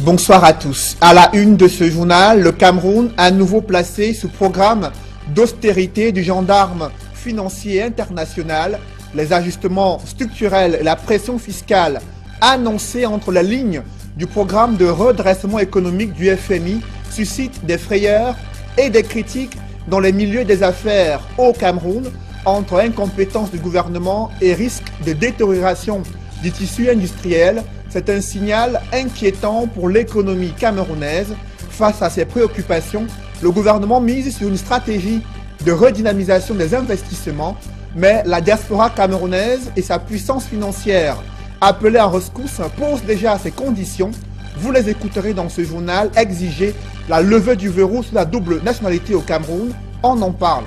Bonsoir à tous. À la une de ce journal, le Cameroun à nouveau placé sous programme d'austérité du gendarme financier international. Les ajustements structurels et la pression fiscale annoncés entre la ligne du programme de redressement économique du FMI suscitent des frayeurs et des critiques dans les milieux des affaires au Cameroun entre incompétence du gouvernement et risque de détérioration du tissu industriel. C'est un signal inquiétant pour l'économie camerounaise. Face à ces préoccupations, le gouvernement mise sur une stratégie de redynamisation des investissements, mais la diaspora camerounaise et sa puissance financière appelée en rescousse posent déjà ces conditions. Vous les écouterez dans ce journal. Exiger la levée du verrou sur la double nationalité au Cameroun. On en parle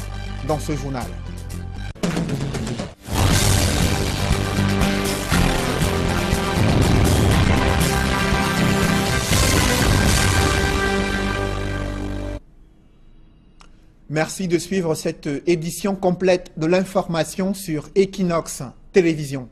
dans ce journal. Merci de suivre cette édition complète de l'information sur Equinox Télévision.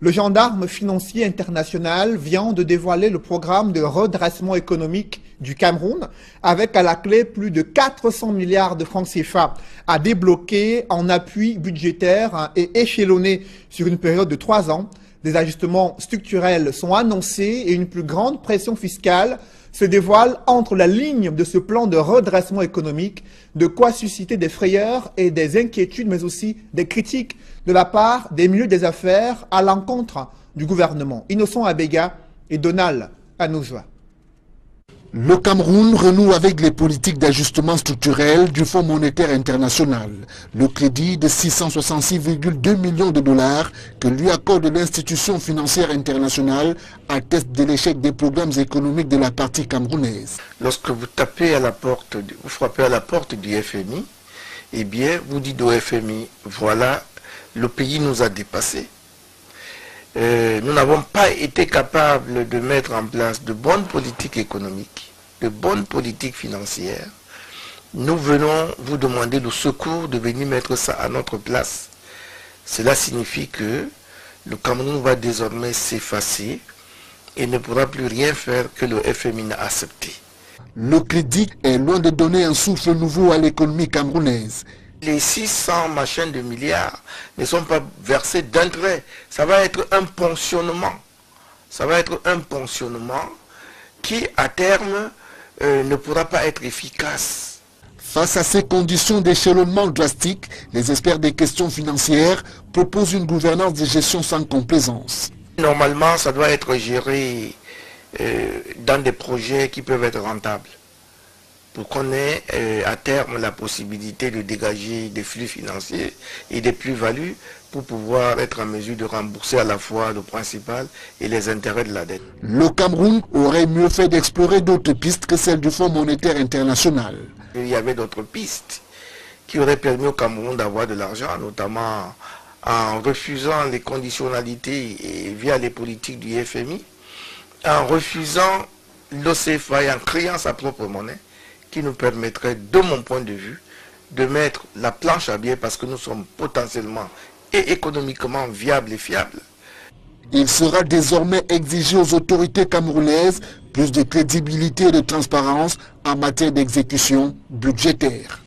Le gendarme financier international vient de dévoiler le programme de redressement économique du Cameroun avec à la clé plus de 400 milliards de francs CFA à débloquer en appui budgétaire et échelonné sur une période de 3 ans. Des ajustements structurels sont annoncés et une plus grande pression fiscale se dévoile entre la ligne de ce plan de redressement économique, de quoi susciter des frayeurs et des inquiétudes, mais aussi des critiques de la part des milieux des affaires à l'encontre du gouvernement. Innocent Abega et Donald Anouzwa. Le Cameroun renoue avec les politiques d'ajustement structurel du Fonds monétaire international. Le crédit de 666,2 millions de dollars que lui accorde l'institution financière internationale atteste de l'échec des programmes économiques de la partie camerounaise. Lorsque vous tapez à la porte, vous frappez à la porte du FMI, eh bien, vous dites au FMI, voilà, le pays nous a dépassés. Nous n'avons pas été capables de mettre en place de bonnes politiques économiques, de bonnes politiques financières. Nous venons vous demander le secours de venir mettre ça à notre place. Cela signifie que le Cameroun va désormais s'effacer et ne pourra plus rien faire que le FMI n'a accepté. Le crédit est loin de donner un souffle nouveau à l'économie camerounaise. Les 600 machins de milliards ne sont pas versés d'un trait. Ça va être un pensionnement. Ça va être un pensionnement qui, à terme, ne pourra pas être efficace. Face à ces conditions d'échelonnement drastique, les experts des questions financières proposent une gouvernance de gestion sans complaisance. Normalement, ça doit être géré dans des projets qui peuvent être rentables, pour qu'on ait à terme la possibilité de dégager des flux financiers et des plus-values pour pouvoir être en mesure de rembourser à la fois le principal et les intérêts de la dette. Le Cameroun aurait mieux fait d'explorer d'autres pistes que celles du Fonds monétaire international. Il y avait d'autres pistes qui auraient permis au Cameroun d'avoir de l'argent, notamment en refusant les conditionnalités et via les politiques du FMI, en refusant l'OCFA et en créant sa propre monnaie, qui nous permettrait, de mon point de vue, de mettre la planche à billets parce que nous sommes potentiellement et économiquement viables et fiables. Il sera désormais exigé aux autorités camerounaises plus de crédibilité et de transparence en matière d'exécution budgétaire.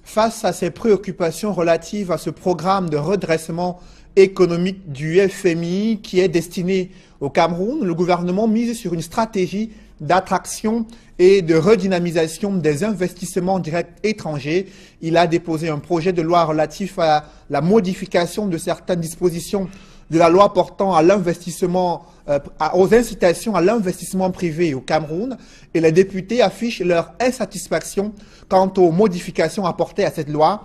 Face à ces préoccupations relatives à ce programme de redressement économique du FMI qui est destiné au Cameroun, le gouvernement mise sur une stratégie d'attraction et de redynamisation des investissements directs étrangers. Il a déposé un projet de loi relatif à la modification de certaines dispositions de la loi portant à l'investissement, aux incitations à l'investissement privé au Cameroun, et les députés affichent leur insatisfaction quant aux modifications apportées à cette loi.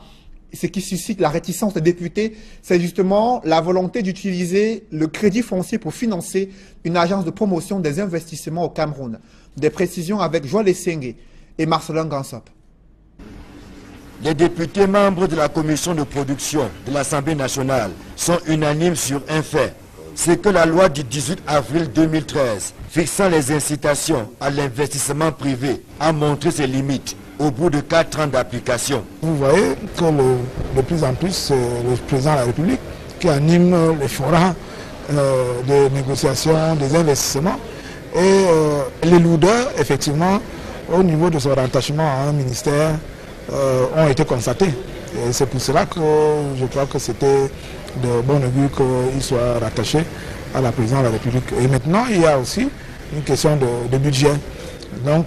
Ce qui suscite la réticence des députés, c'est justement la volonté d'utiliser le crédit foncier pour financer une agence de promotion des investissements au Cameroun. Des précisions avec Joël Essenge et Marcelin Gansop. Les députés membres de la commission de production de l'Assemblée nationale sont unanimes sur un fait. C'est que la loi du 18 avril 2013 fixant les incitations à l'investissement privé a montré ses limites au bout de 4 ans d'application. Vous voyez que de plus en plus, c'est le président de la République qui anime les forums de négociation des investissements. Et les lourdeurs, effectivement, au niveau de son rattachement à un ministère, ont été constatés. Et c'est pour cela que je crois que c'était de bon augure qu'il soit rattaché à la présidence de la République. Et maintenant, il y a aussi une question de budget. Donc,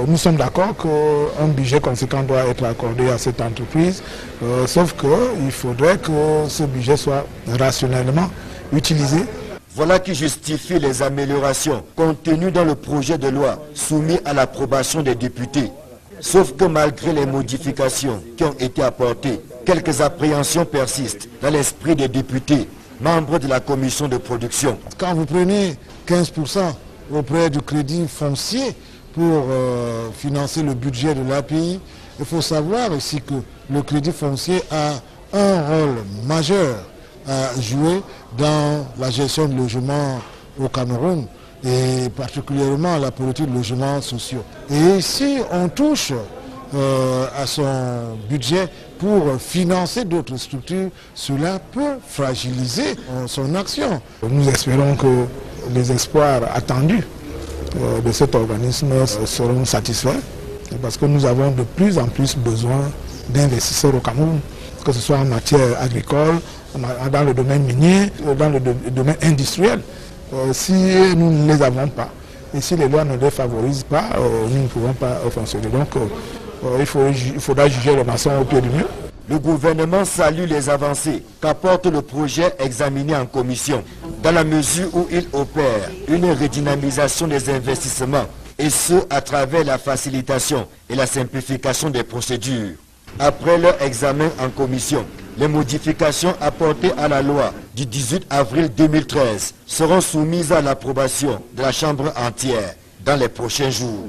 nous sommes d'accord qu'un budget conséquent doit être accordé à cette entreprise, sauf qu'il faudrait que ce budget soit rationnellement utilisé. Voilà qui justifie les améliorations contenues dans le projet de loi soumis à l'approbation des députés. Sauf que malgré les modifications qui ont été apportées, quelques appréhensions persistent dans l'esprit des députés, membres de la commission de production. Quand vous prenez 15% auprès du crédit foncier pour financer le budget de l'API, il faut savoir aussi que le crédit foncier a un rôle majeur à jouer dans la gestion de logements au Cameroun et particulièrement la politique de logements sociaux. Et si on touche à son budget pour financer d'autres structures, cela peut fragiliser son action. Nous espérons que les espoirs attendus de cet organisme seront satisfaits parce que nous avons de plus en plus besoin d'investisseurs au Cameroun, que ce soit en matière agricole, dans le domaine minier, dans le domaine industriel. Si nous ne les avons pas et si les lois ne les favorisent pas, nous ne pouvons pas fonctionner. Donc il faudra juger le maçon au pied du mur. Le gouvernement salue les avancées qu'apporte le projet examiné en commission, dans la mesure où il opère une redynamisation des investissements, et ce à travers la facilitation et la simplification des procédures. Après leur examen en commission, les modifications apportées à la loi du 18 avril 2013 seront soumises à l'approbation de la Chambre entière dans les prochains jours.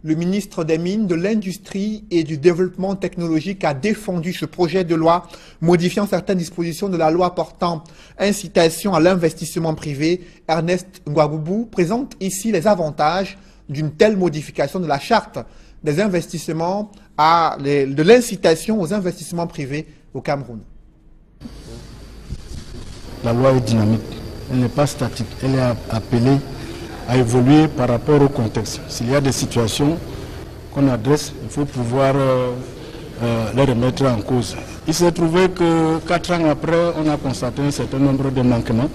Le ministre des Mines, de l'Industrie et du Développement technologique a défendu ce projet de loi modifiant certaines dispositions de la loi portant incitation à l'investissement privé. Ernest Ngwaboubou présente ici les avantages d'une telle modification de la charte des investissements de l'incitation aux investissements privés au Cameroun. La loi est dynamique, elle n'est pas statique, elle est appelée à évoluer par rapport au contexte. S'il y a des situations qu'on adresse, il faut pouvoir les remettre en cause. Il s'est trouvé que 4 ans après, on a constaté un certain nombre de manquements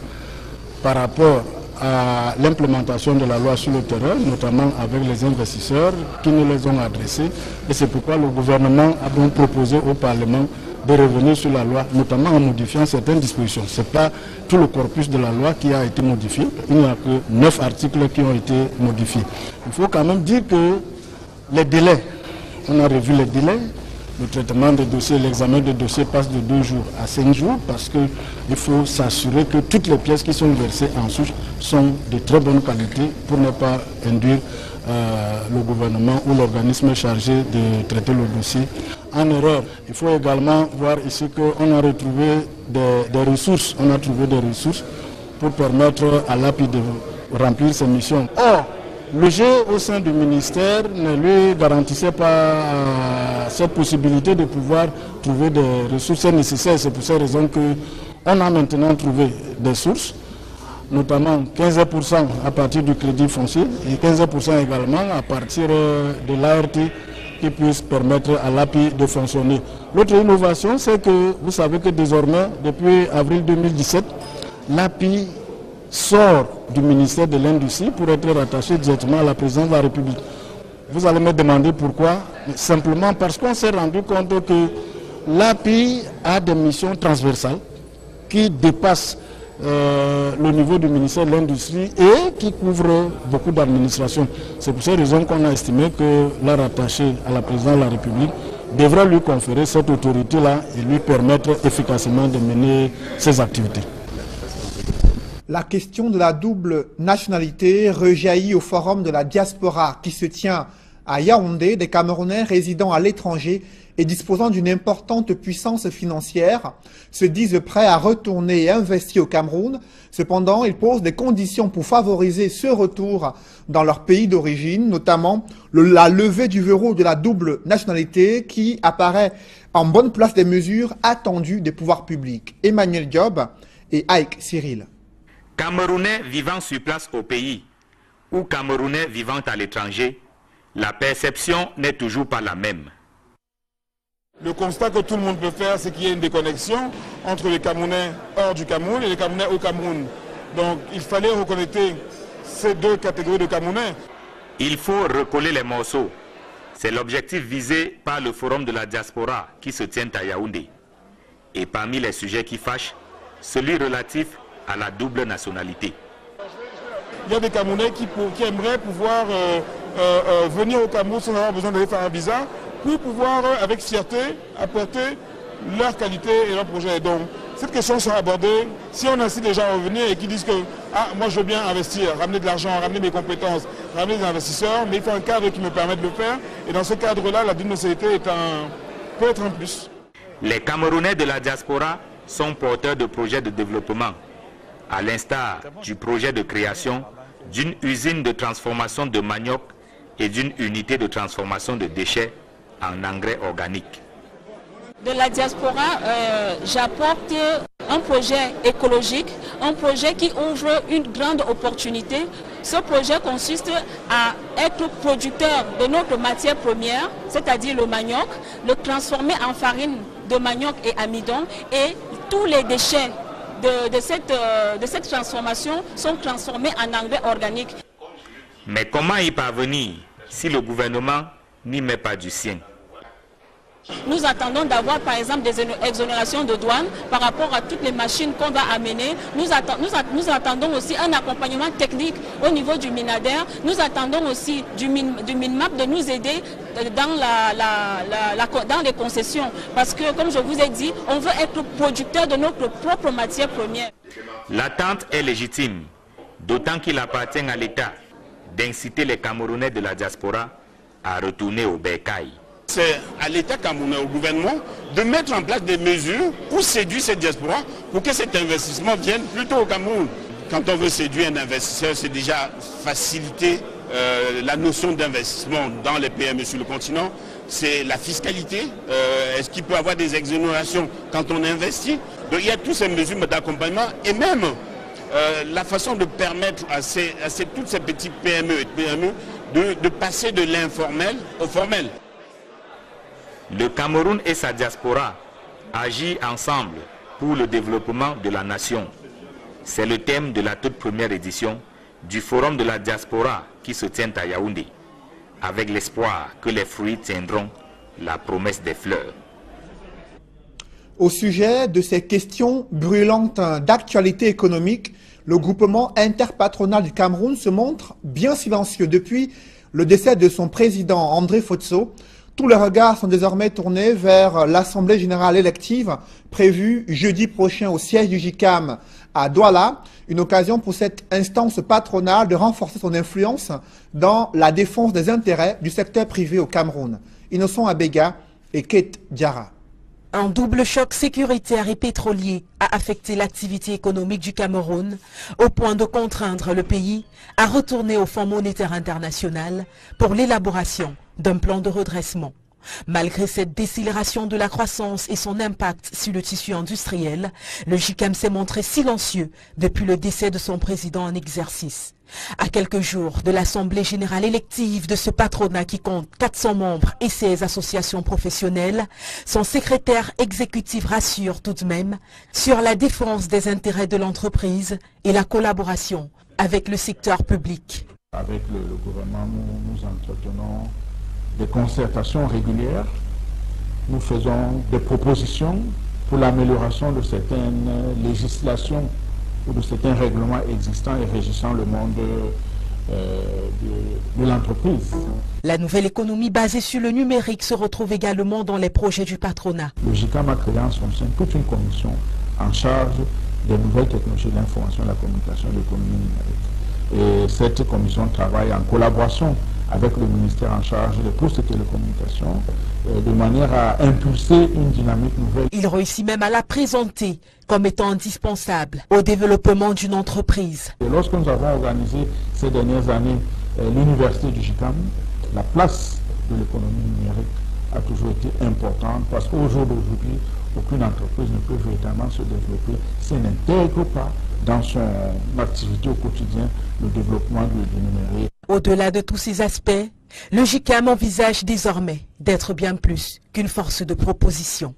par rapport à l'implémentation de la loi sur le terrain, notamment avec les investisseurs qui nous les ont adressés. Et c'est pourquoi le gouvernement a donc proposé au Parlement de revenir sur la loi, notamment en modifiant certaines dispositions. Ce n'est pas tout le corpus de la loi qui a été modifié. Il n'y a que 9 articles qui ont été modifiés. Il faut quand même dire que les délais, on a revu les délais. Le traitement des dossiers, l'examen des dossiers passe de 2 jours à 5 jours parce qu'il faut s'assurer que toutes les pièces qui sont versées en souche sont de très bonne qualité pour ne pas induire le gouvernement ou l'organisme chargé de traiter le dossier en erreur. Il faut également voir ici qu'on a retrouvé des ressources. On a trouvé des ressources pour permettre à l'API de remplir ses missions. Or, le jeu au sein du ministère ne lui garantissait pas cette possibilité de pouvoir trouver des ressources nécessaires. C'est pour cette raison qu'on a maintenant trouvé des sources, notamment 15% à partir du crédit foncier et 15% également à partir de l'ART qui puisse permettre à l'API de fonctionner. L'autre innovation, c'est que vous savez que désormais, depuis avril 2017, l'API sort du ministère de l'Industrie pour être rattaché directement à la présidence de la République. Vous allez me demander pourquoi. Simplement parce qu'on s'est rendu compte que l'API a des missions transversales qui dépassent le niveau du ministère de l'Industrie et qui couvrent beaucoup d'administrations. C'est pour cette raison qu'on a estimé que la rattacher à la présidence de la République devrait lui conférer cette autorité-là et lui permettre efficacement de mener ses activités. La question de la double nationalité rejaillit au forum de la diaspora qui se tient à Yaoundé. Des Camerounais résidant à l'étranger et disposant d'une importante puissance financière se disent prêts à retourner et investir au Cameroun. Cependant, ils posent des conditions pour favoriser ce retour dans leur pays d'origine, notamment la levée du verrou de la double nationalité qui apparaît en bonne place des mesures attendues des pouvoirs publics. Emmanuel Diop et Ike Cyril. Camerounais vivant sur place au pays ou Camerounais vivant à l'étranger, la perception n'est toujours pas la même. Le constat que tout le monde peut faire, c'est qu'il y a une déconnexion entre les Camerounais hors du Cameroun et les Camerounais au Cameroun. Donc il fallait reconnecter ces deux catégories de Camerounais. Il faut recoller les morceaux. C'est l'objectif visé par le Forum de la diaspora qui se tient à Yaoundé. Et parmi les sujets qui fâchent, celui relatif à la double nationalité. Il y a des Camerounais qui aimeraient pouvoir venir au Cameroun sans avoir besoin d'aller faire un visa pour pouvoir, avec fierté, apporter leur qualité et leur projet. Donc, cette question sera abordée. Si on incite les gens à revenir et qui disent que moi je veux bien investir, ramener de l'argent, ramener mes compétences, ramener des investisseurs, mais il faut un cadre qui me permette de le faire. Et dans ce cadre-là, la double nationalité peut être un plus. Les Camerounais de la diaspora sont porteurs de projets de développement, à l'instar du projet de création d'une usine de transformation de manioc et d'une unité de transformation de déchets en engrais organiques. De la diaspora, j'apporte un projet écologique, un projet qui ouvre une grande opportunité. Ce projet consiste à être producteur de notre matière première, c'est-à-dire le manioc, le transformer en farine de manioc et amidon, et tous les déchets de cette transformation sont transformés en engrais organiques. Mais comment y parvenir si le gouvernement n'y met pas du sien? Nous attendons d'avoir par exemple des exonérations de douane par rapport à toutes les machines qu'on va amener. Nous attendons aussi un accompagnement technique au niveau du Minader. Nous attendons aussi du Minmap de nous aider dans les concessions. Parce que comme je vous ai dit, on veut être producteur de notre propre matière première. L'attente est légitime, d'autant qu'il appartient à l'État d'inciter les Camerounais de la diaspora à retourner au bercail. C'est à l'État camerounais, au gouvernement, de mettre en place des mesures pour séduire cette diaspora, pour que cet investissement vienne plutôt au Cameroun. Quand on veut séduire un investisseur, c'est déjà faciliter la notion d'investissement dans les PME sur le continent. C'est la fiscalité. Est-ce qu'il peut y avoir des exonérations quand on investit? Donc il y a toutes ces mesures d'accompagnement et même la façon de permettre à toutes ces petites PME et PME de passer de l'informel au formel. Le Cameroun et sa diaspora agissent ensemble pour le développement de la nation. C'est le thème de la toute première édition du Forum de la diaspora qui se tient à Yaoundé, avec l'espoir que les fruits tiendront la promesse des fleurs. Au sujet de ces questions brûlantes d'actualité économique, le groupement interpatronal du Cameroun se montre bien silencieux. Depuis le décès de son président André Fotso, tous les regards sont désormais tournés vers l'Assemblée générale élective prévue jeudi prochain au siège du JICAM à Douala, une occasion pour cette instance patronale de renforcer son influence dans la défense des intérêts du secteur privé au Cameroun. Innocent Abega et Kate Diarra. Un double choc sécuritaire et pétrolier a affecté l'activité économique du Cameroun au point de contraindre le pays à retourner au Fonds monétaire international pour l'élaboration d'un plan de redressement. Malgré cette décélération de la croissance et son impact sur le tissu industriel, le JICAM s'est montré silencieux depuis le décès de son président en exercice. À quelques jours de l'Assemblée générale élective de ce patronat qui compte 400 membres et 16 associations professionnelles, son secrétaire exécutif rassure tout de même sur la défense des intérêts de l'entreprise et la collaboration avec le secteur public. Avec le gouvernement, nous entretenons des concertations régulières. Nous faisons des propositions pour l'amélioration de certaines législations ou de certains règlements existants et régissant le monde de l'entreprise. La nouvelle économie basée sur le numérique se retrouve également dans les projets du patronat. Le JICAM a créé en son sein toute une commission en charge des nouvelles technologies de l'information, de la communication et de l'économie numérique. Et cette commission travaille en collaboration avec le ministère en charge des postes de télécommunications, de manière à impulser une dynamique nouvelle. Il réussit même à la présenter comme étant indispensable au développement d'une entreprise. Et lorsque nous avons organisé ces dernières années l'université du JICAM, la place de l'économie numérique a toujours été importante parce qu'au jour d'aujourd'hui, aucune entreprise ne peut véritablement se développer si elle n'intègre pas dans son activité au quotidien le développement du numérique. Au-delà de tous ces aspects, le JICAM envisage désormais d'être bien plus qu'une force de proposition.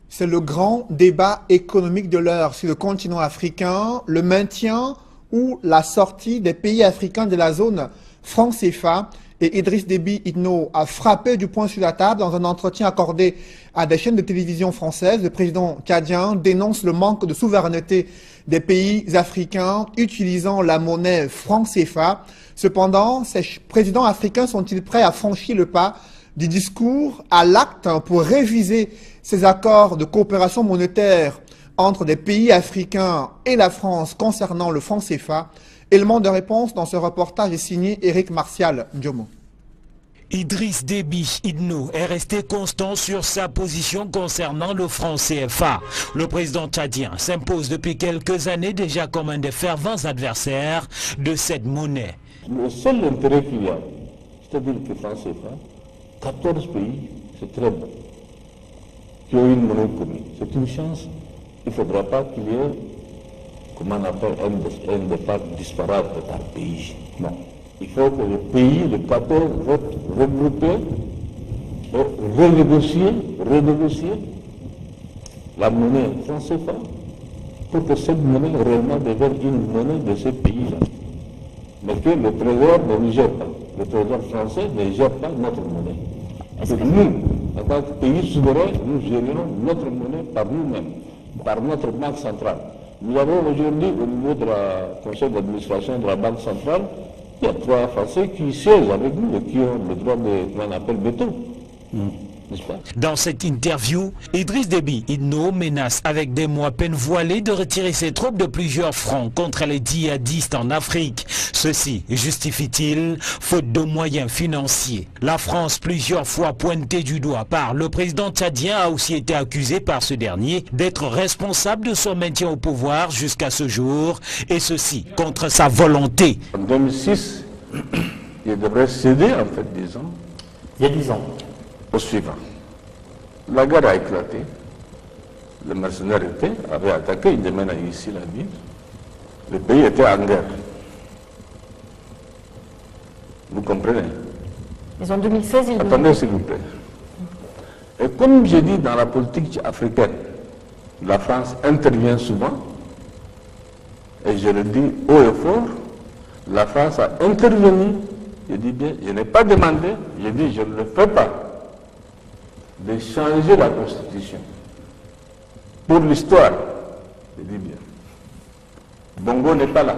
C'est le grand débat économique de l'heure sur le continent africain, le maintien ou la sortie des pays africains de la zone franc CFA. Et Idriss Déby Itno a frappé du poing sur la table dans un entretien accordé à des chaînes de télévision françaises. Le président tchadien dénonce le manque de souveraineté des pays africains utilisant la monnaie franc CFA. Cependant, ces présidents africains sont-ils prêts à franchir le pas du discours à l'acte pour réviser ces accords de coopération monétaire entre des pays africains et la France concernant le franc CFA? Élément de réponse dans ce reportage est signé Éric Martial Ndiomo. Idriss Déby Itno est resté constant sur sa position concernant le franc CFA. Le président tchadien s'impose depuis quelques années déjà comme un des fervents adversaires de cette monnaie. Le seul intérêt qu'il y a, c'est-à-dire que le franc CFA, 14 pays, c'est très bon, qui ont une monnaie commune. C'est une chance. Il ne faudra pas qu'il y ait, comment on appelle, un départ disparate par pays. Non. Il faut que le pays, les 14, votent regroupés, renégocier la monnaie franc CFA pour que cette monnaie réellement devienne une monnaie de ces pays-là. Mais que le trésor ne gère pas. Le trésor français ne gère pas notre monnaie. Que nous, en tant que pays souverain, nous gérons notre monnaie par nous-mêmes, par notre banque centrale. Nous avons aujourd'hui, au niveau du conseil d'administration de la banque centrale, il y a 3 Français qui siègent avec nous et qui ont le droit de, qu'on appelle veto. Dans cette interview, Idriss Déby Itno menace avec des mots à peine voilés de retirer ses troupes de plusieurs fronts contre les djihadistes en Afrique. Ceci justifie-t-il, faute de moyens financiers. La France, plusieurs fois pointée du doigt par le président tchadien, a aussi été accusé par ce dernier d'être responsable de son maintien au pouvoir jusqu'à ce jour, et ceci contre sa volonté. En 2006, il devrait céder en fait 10 ans. Il y a 10 ans. Au suivant. La guerre a éclaté, les mercenaires avaient attaqué, ils démenent ici la ville, le pays était en guerre. Vous comprenez? Mais en 2016, il... Attendez s'il vous plaît. Et comme j'ai dit dans la politique africaine, la France intervient souvent, et je le dis haut et fort, la France a intervenu, je dis bien, je n'ai pas demandé, je dis je ne le fais pas, de changer la Constitution. Pour l'histoire, je dis bien. Bongo n'est pas là.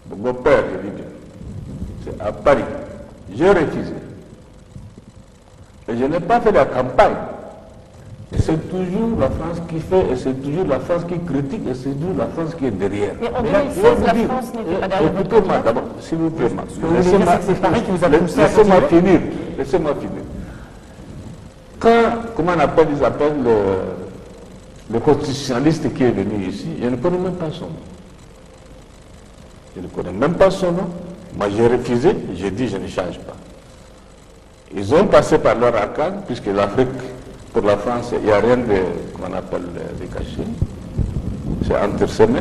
Bongo père, je dis bien. C'est à Paris. J'ai refusé. Et je n'ai pas fait la campagne. Et c'est toujours la France qui fait, et c'est toujours la France qui critique, et c'est toujours la France qui est derrière. Mais en 2016, la France n'était pas derrière. Écoutez-moi d'abord, s'il vous plaît. Laissez-moi finir. Quand, comment on appelle, ils appellent le constitutionnaliste qui est venu ici, je ne connais même pas son nom. Je ne connais même pas son nom. Moi j'ai refusé, j'ai dit je ne change pas. Ils ont passé par leur arcane, puisque l'Afrique, pour la France, il n'y a rien de, comment on appelle, de caché. C'est intersemé.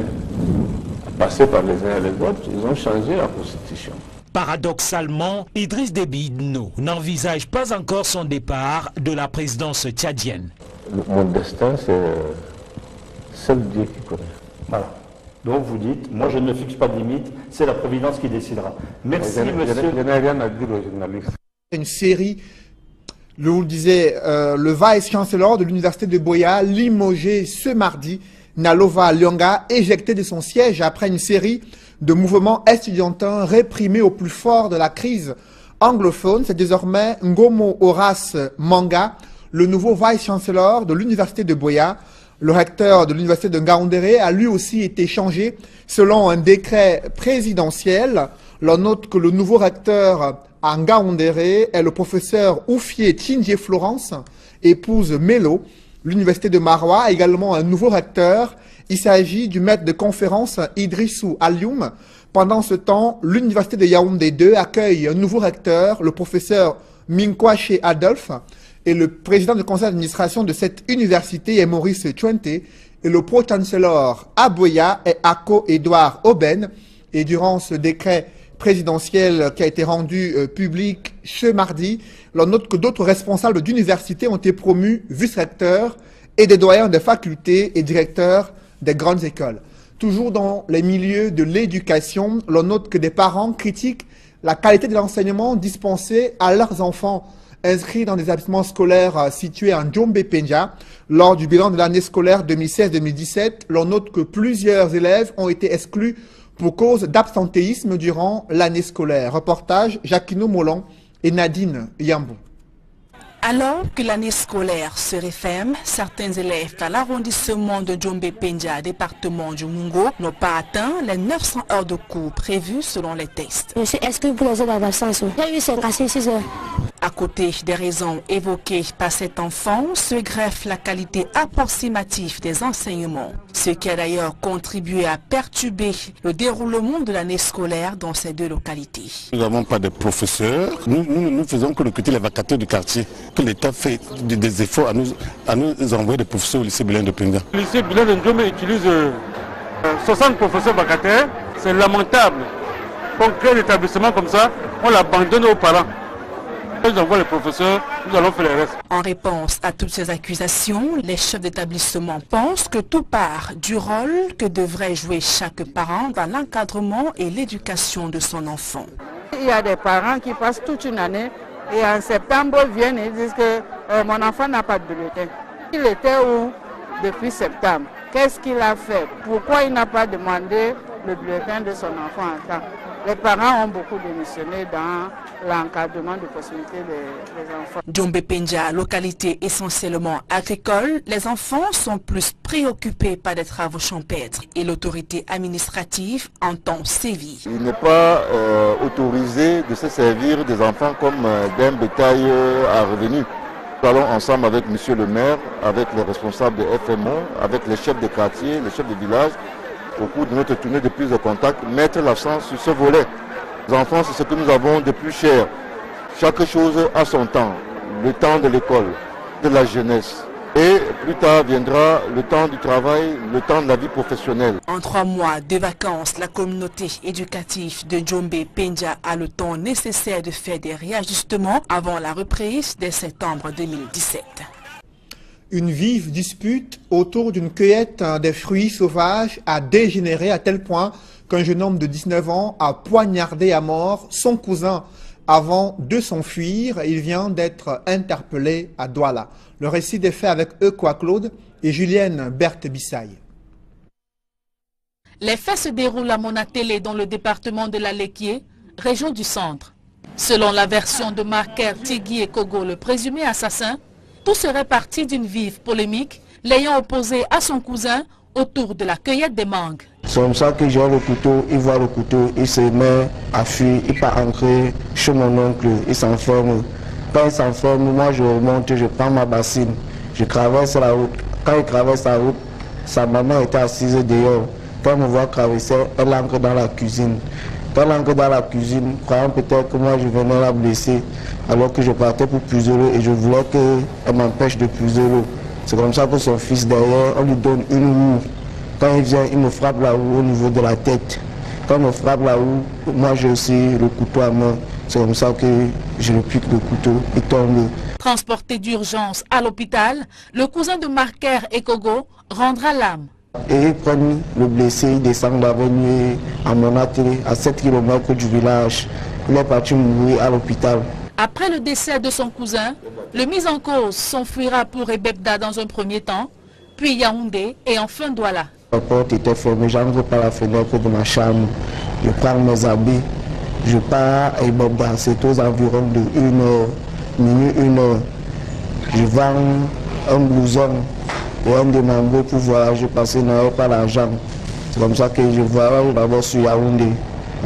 Passé par les uns et les autres, ils ont changé la constitution. Paradoxalement, Idriss Déby Itno n'envisage pas encore son départ de la présidence tchadienne. Mon destin, c'est seul Dieu qui connaît. Voilà. Donc vous dites, moi je ne fixe pas de limite, c'est la Providence qui décidera. Merci monsieur. Je n'ai rien à dire aux journalistes. Une série, vous le disait, le vice-chancellor de l'université de Buea, limogé ce mardi, Nalova Lyonga, éjecté de son siège après une série de mouvements estudiantins réprimés au plus fort de la crise anglophone. C'est désormais Ngomo Horace Manga, le nouveau vice-chancellor de l'université de Buea. Le recteur de l'université de Ngaoundéré a lui aussi été changé selon un décret présidentiel. L'on note que le nouveau recteur à Ngaoundéré est le professeur Oufié Tchindié Florence, épouse Melo. L'université de Maroua a également un nouveau recteur. Il s'agit du maître de conférence Idrissou Alioum. Pendant ce temps, l'université de Yaoundé 2 accueille un nouveau recteur, le professeur Minkwache Adolphe. Et le président du conseil d'administration de cette université est Maurice Chouente. et le pro-chancellor Aboya et Ako Edouard Oben. Et durant ce décret présidentiel qui a été rendu public ce mardi, l'on note que d'autres responsables d'universités ont été promus vice-recteurs et des doyens de facultés et directeurs des grandes écoles. Toujours dans les milieux de l'éducation, l'on note que des parents critiquent la qualité de l'enseignement dispensé à leurs enfants inscrits dans des établissements scolaires situés en Djombe-Penja. Lors du bilan de l'année scolaire 2016-2017, l'on note que plusieurs élèves ont été exclus pour cause d'absentéisme durant l'année scolaire. Reportage Jacquino Molon et Nadine Yambou. Alors que l'année scolaire se referme, certains élèves à l'arrondissement de Djombe-Penja, département du Mungo, n'ont pas atteint les 900 heures de cours prévues selon les textes. Je suis exclu pour les heures d'absence. J'ai eu 5 à 6 heures. À côté des raisons évoquées par cet enfant, se greffe la qualité approximative des enseignements, ce qui a d'ailleurs contribué à perturber le déroulement de l'année scolaire dans ces deux localités. Nous n'avons pas de professeurs, nous faisons que recruter les vacataires du quartier, que l'État fait des efforts à nous envoyer des professeurs au lycée Bilan de Penja. Le lycée Bilan de Djombe utilise 60 professeurs vacataires, c'est lamentable. On crée un établissement comme ça, on l'abandonne aux parents. Nous envoie les professeurs, nous allons faire le reste. En réponse à toutes ces accusations, les chefs d'établissement pensent que tout part du rôle que devrait jouer chaque parent dans l'encadrement et l'éducation de son enfant. Il y a des parents qui passent toute une année et en septembre viennent et disent que mon enfant n'a pas de bulletin. Il était où depuis septembre? Qu'est-ce qu'il a fait? Pourquoi il n'a pas demandé le bulletin de son enfant en temps? Les parents ont beaucoup démissionné dans l'encadrement de possibilités des enfants. Djombe-Penja, localité essentiellement agricole, les enfants sont plus préoccupés par des travaux champêtres et l'autorité administrative entend sévir. Il n'est pas autorisé de se servir des enfants comme d'un bétail à revenu. Nous allons ensemble avec monsieur le maire, avec les responsables de FMO, avec les chefs de quartier, les chefs de village, au cours de notre tournée de prise de contact, mettre l'accent sur ce volet. Les enfants, c'est ce que nous avons de plus cher. Chaque chose a son temps. Le temps de l'école, de la jeunesse. Et plus tard viendra le temps du travail, le temps de la vie professionnelle. En 3 mois de vacances, la communauté éducative de Djombe-Penja a le temps nécessaire de faire des réajustements avant la reprise dès septembre 2017. Une vive dispute autour d'une cueillette des fruits sauvages a dégénéré à tel point qu'un jeune homme de 19 ans a poignardé à mort son cousin avant de s'enfuir. Il vient d'être interpellé à Douala. Le récit des faits avec Eukwa Claude et Julienne Berthe-Bissaye. Les faits se déroulent à Monatélé dans le département de la Lekié, région du centre. Selon la version de Marker Tigui et Kogo, le présumé assassin, tout serait parti d'une vive polémique, l'ayant opposé à son cousin autour de la cueillette des mangues. C'est comme ça que j'ai le couteau, il voit le couteau, il se met à fuir, il part entrer chez mon oncle, il s'enferme. Quand il s'enferme, moi je remonte, je prends ma bassine, je traverse la route. Quand il traverse la route, sa maman était assise dehors. Quand elle me voit traverser, elle entre dans la cuisine. Quand elle entre dans la cuisine, croyant peut-être que moi je venais la blesser, alors que je partais pour puiser l'eau et je voulais qu'elle m'empêche de puiser l'eau. C'est comme ça que son fils derrière, on lui donne une roue. Quand il vient, il me frappe la roue au niveau de la tête. Quand il me frappe la roue, moi j'ai aussi le couteau à main. C'est comme ça que je le pique le couteau, il tombe. Transporté d'urgence à l'hôpital, le cousin de Marker et Kogo rendra l'âme. Et ils prennent le blessé, ils descendent l'avenue à Monatélé, à 7 km du village. Il est parti mourir à l'hôpital. Après le décès de son cousin, le mis en cause s'enfuira pour Ebebda dans un premier temps, puis Yaoundé et enfin Douala. La porte était fermée, j'entre par la fenêtre de ma chambre, je prends mes habits, je pars à Ebebda, c'est aux environs de 1h, minuit 1h. Je vends un blouson et un démembré pour voyager parce que je n'avais pas l'argent. C'est comme ça que je voyage d'abord sur Yaoundé.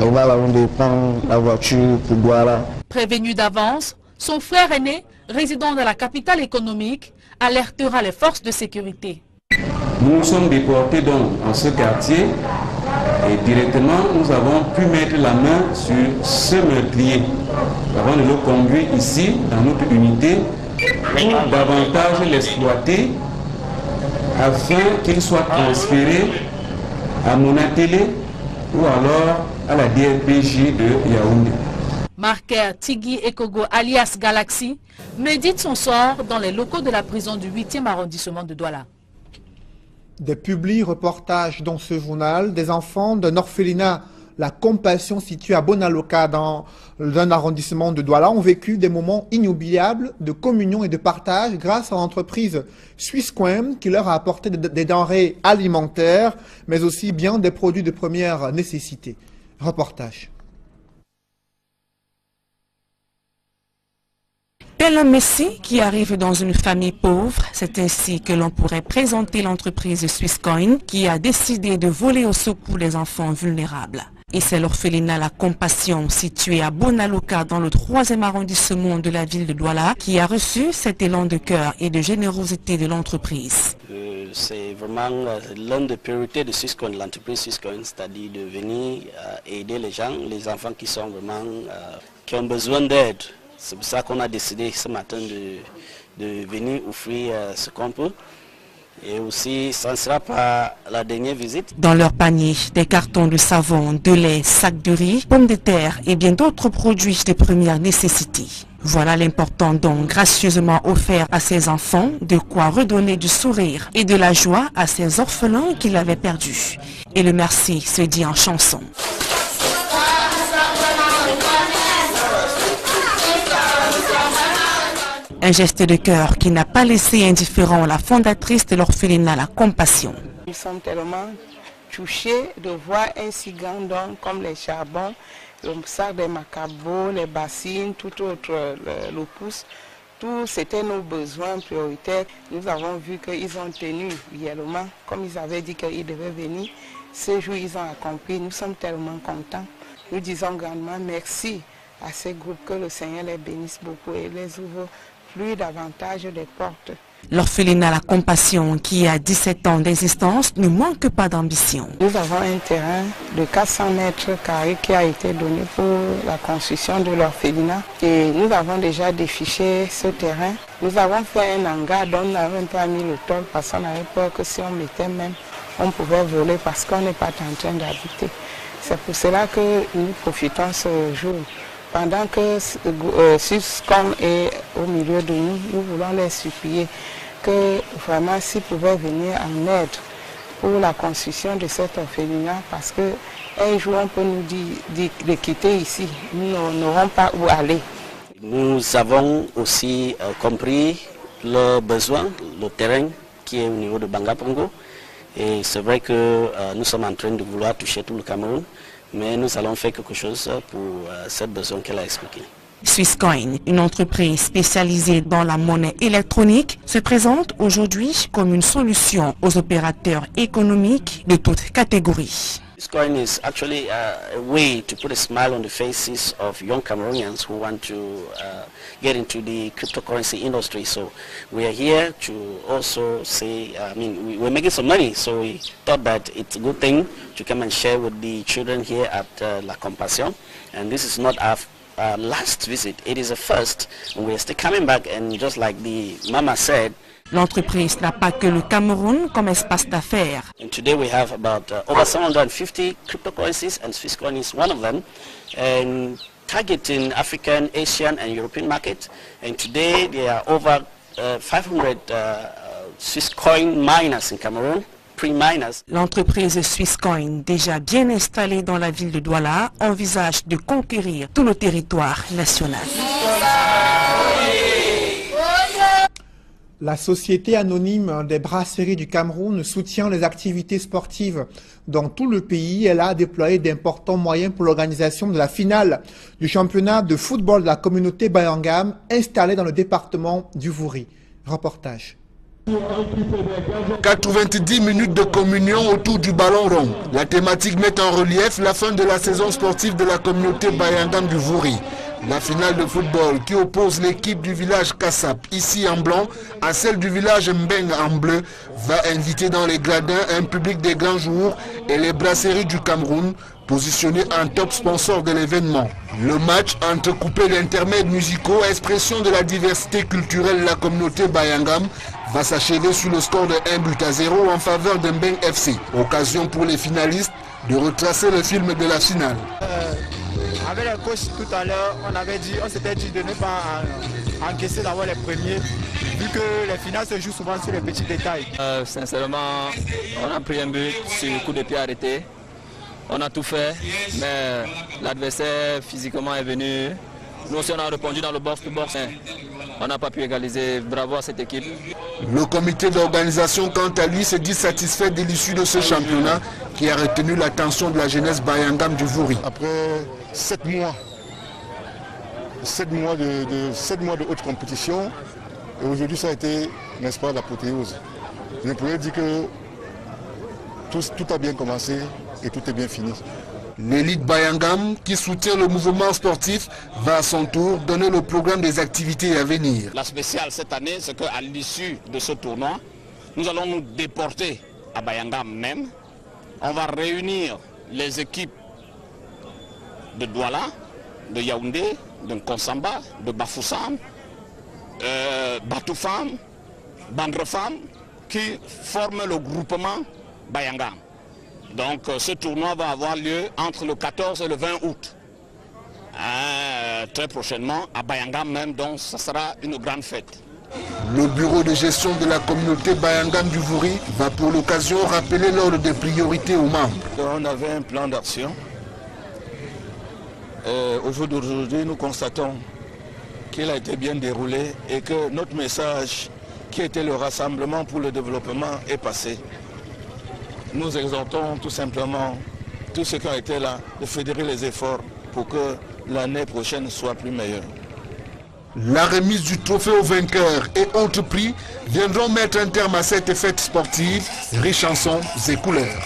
On va Yaoundé prendre la voiture pour Douala. Prévenu d'avance, son frère aîné, résident dans la capitale économique, alertera les forces de sécurité. Nous sommes déportés donc en ce quartier et directement nous avons pu mettre la main sur ce meurtrier avant de le conduire ici dans notre unité pour davantage l'exploiter afin qu'il soit transféré à Monatélé ou alors à la DRPJ de Yaoundé. Marqueur Tigui Ekogo alias Galaxy médite son sort dans les locaux de la prison du 8e arrondissement de Douala. Des publi-reportages dans ce journal, des enfants d'un orphelinat, la Compassion située à Bonaloka dans un arrondissement de Douala, ont vécu des moments inoubliables de communion et de partage grâce à l'entreprise Swisscoin qui leur a apporté des denrées alimentaires, mais aussi bien des produits de première nécessité. Reportage. Tel un messie qui arrive dans une famille pauvre, c'est ainsi que l'on pourrait présenter l'entreprise Swisscoin qui a décidé de voler au secours les enfants vulnérables. Et c'est l'orphelinat La Compassion, situé à Bonaloka dans le 3e arrondissement de la ville de Douala, qui a reçu cet élan de cœur et de générosité de l'entreprise. C'est vraiment l'une des priorités de Swisscoin, l'entreprise Swisscoin, c'est-à-dire de venir aider les gens, les enfants qui sont vraiment, qui ont besoin d'aide. C'est pour ça qu'on a décidé ce matin de venir offrir ce qu'on peut. Et aussi, ça ne sera pas la dernière visite. Dans leur panier, des cartons de savon, de lait, sacs de riz, pommes de terre et bien d'autres produits de première nécessité. Voilà l'important don gracieusement offert à ces enfants, de quoi redonner du sourire et de la joie à ces orphelins qui l'avaient perdu. Et le merci se dit en chanson. Un geste de cœur qui n'a pas laissé indifférent la fondatrice de l'orphelinat La Compassion. Nous sommes tellement touchés de voir un si grand don comme les charbons, le sac des macabots, les bassines, tout autre, le pouce. Tout c'était nos besoins prioritaires. Nous avons vu qu'ils ont tenu réellement, comme ils avaient dit qu'ils devaient venir. Ce jour, ils ont accompli. Nous sommes tellement contents. Nous disons grandement merci à ces groupes, que le Seigneur les bénisse beaucoup et les ouvre plus davantage des portes. L'orphelinat La Compassion, qui a 17 ans d'existence, ne manque pas d'ambition. Nous avons un terrain de 400 mètres carrés qui a été donné pour la construction de l'orphelinat. Et nous avons déjà défiché ce terrain. Nous avons fait un hangar dont nous n'avons pas mis le toit parce qu'on avait peur que si on mettait même, on pouvait voler parce qu'on n'est pas en train d'habiter. C'est pour cela que nous profitons ce jour. Pendant que Swisscoin est au milieu de nous, nous voulons les supplier que vraiment s'ils pouvaient venir en aide pour la construction de cet orphelinat, parce qu'un jour on peut nous dire de quitter ici, nous n'aurons pas où aller. Nous avons aussi compris le besoin, le terrain qui est au niveau de Bangapongo, et c'est vrai que nous sommes en train de vouloir toucher tout le Cameroun. Mais nous allons faire quelque chose pour cette besoin qu'elle a expliqué. Swisscoin, une entreprise spécialisée dans la monnaie électronique, se présente aujourd'hui comme une solution aux opérateurs économiques de toutes catégories. Swisscoin is actually a way to put a smile on the faces of young Cameroonians who want to get into the cryptocurrency industry. So we are here to also say, we're making some money, so we thought that it's a good thing to come and share with the children here at La Compassion. And this is not our last visit, it is a first. And we're still coming back, and just like the mama said, l'entreprise n'a pas que le Cameroun comme espace d'affaires. And today we have about over 750 cryptocurrencies, and Swisscoin is one of them, and targeting African, Asian and European markets. And today there are over 500 Swisscoin miners in Cameroon. L'entreprise Swisscoin, déjà bien installée dans la ville de Douala, envisage de conquérir tout le territoire national. La Société anonyme des brasseries du Cameroun soutient les activités sportives dans tout le pays. Elle a déployé d'importants moyens pour l'organisation de la finale du championnat de football de la communauté Bayangam installée dans le département du Vouri. Reportage. 90 minutes de communion autour du ballon rond. La thématique met en relief la fin de la saison sportive de la communauté Bayangam du Vouri. La finale de football qui oppose l'équipe du village Kassap, ici en blanc, à celle du village Mbeng en bleu, va inviter dans les gradins un public des grands jours et les brasseries du Cameroun positionné en top sponsor de l'événement. Le match entrecoupé d'intermèdes musicaux, expression de la diversité culturelle de la communauté Bayangam, va s'achever sur le score de 1-0 en faveur d'Mbeng FC. Occasion pour les finalistes de retracer le film de la finale. Avec le coach tout à l'heure, on s'était dit de ne pas encaisser d'avoir les premiers, vu que les finales se jouent souvent sur les petits détails. Sincèrement, on a pris un but sur le coup de pied arrêté. On a tout fait, mais l'adversaire physiquement est venu. Nous aussi on a répondu dans le box-to-box. On n'a pas pu égaliser. Bravo à cette équipe. Le comité d'organisation, quant à lui, se dit satisfait de l'issue de ce championnat qui a retenu l'attention de la jeunesse Bayangam du Vouri. Après 7 mois de haute compétition, et aujourd'hui ça a été, n'est-ce pas, l'apothéose. Je pourrais dire que tout a bien commencé et tout est bien fini. L'élite Bayangam, qui soutient le mouvement sportif, va à son tour donner le programme des activités à venir. La spéciale cette année, c'est qu'à l'issue de ce tournoi, nous allons nous déporter à Bayangam même. On va réunir les équipes de Douala, de Yaoundé, de Nkonsamba, de Bafoussam, Batoufam, Bandrefam, qui forment le groupement Bayangam. Donc ce tournoi va avoir lieu entre le 14 et le 20 août. Très prochainement à Bayangam même, donc ça sera une grande fête. Le bureau de gestion de la communauté Bayangam du Vouri va pour l'occasion rappeler l'ordre des priorités aux membres. On avait un plan d'action. Au jour d'aujourd'hui, nous constatons qu'il a été bien déroulé et que notre message, qui était le rassemblement pour le développement, est passé. Nous exhortons tout simplement tous ceux qui ont été là de fédérer les efforts pour que l'année prochaine soit plus meilleure. La remise du trophée aux vainqueurs et autres prix viendront mettre un terme à cette fête sportive riche en sons et couleurs.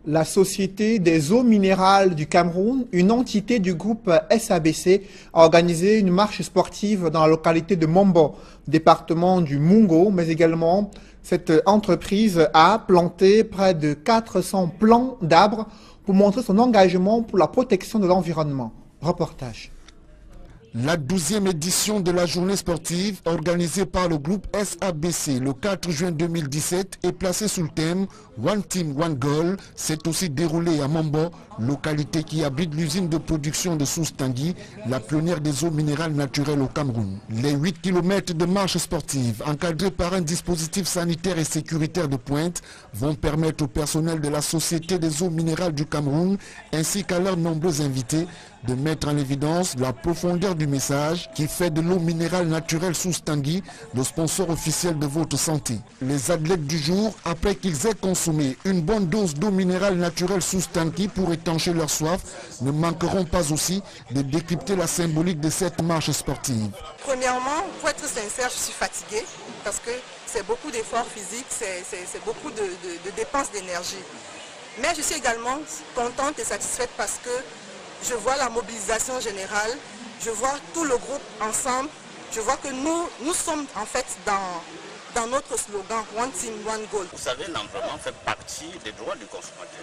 La Société des eaux minérales du Cameroun, une entité du groupe SABC, a organisé une marche sportive dans la localité de Mombo, département du Mungo, mais également cette entreprise a planté près de 400 plants d'arbres pour montrer son engagement pour la protection de l'environnement. Reportage. La 12e édition de la journée sportive organisée par le groupe SABC le 4 juin 2017 est placée sous le thème One Team, One Goal. C'est aussi déroulée à Mombo, localité qui abrite l'usine de production de sauce Tanguy, la pionnière des eaux minérales naturelles au Cameroun. Les 8 km de marche sportive, encadrés par un dispositif sanitaire et sécuritaire de pointe, vont permettre au personnel de la Société des eaux minérales du Cameroun, ainsi qu'à leurs nombreux invités, de mettre en évidence la profondeur du message qui fait de l'eau minérale naturelle sous Tanguy le sponsor officiel de votre santé. Les athlètes du jour, après qu'ils aient consommé une bonne dose d'eau minérale naturelle sous Tanguy pour étancher leur soif, ne manqueront pas aussi de décrypter la symbolique de cette marche sportive. Premièrement, pour être sincère, je suis fatiguée parce que c'est beaucoup d'efforts physiques, c'est beaucoup de dépenses d'énergie. Mais je suis également contente et satisfaite parce que je vois la mobilisation générale, je vois tout le groupe ensemble, je vois que nous sommes en fait dans notre slogan One Team, One Goal. Vous savez, l'environnement fait partie des droits du consommateur.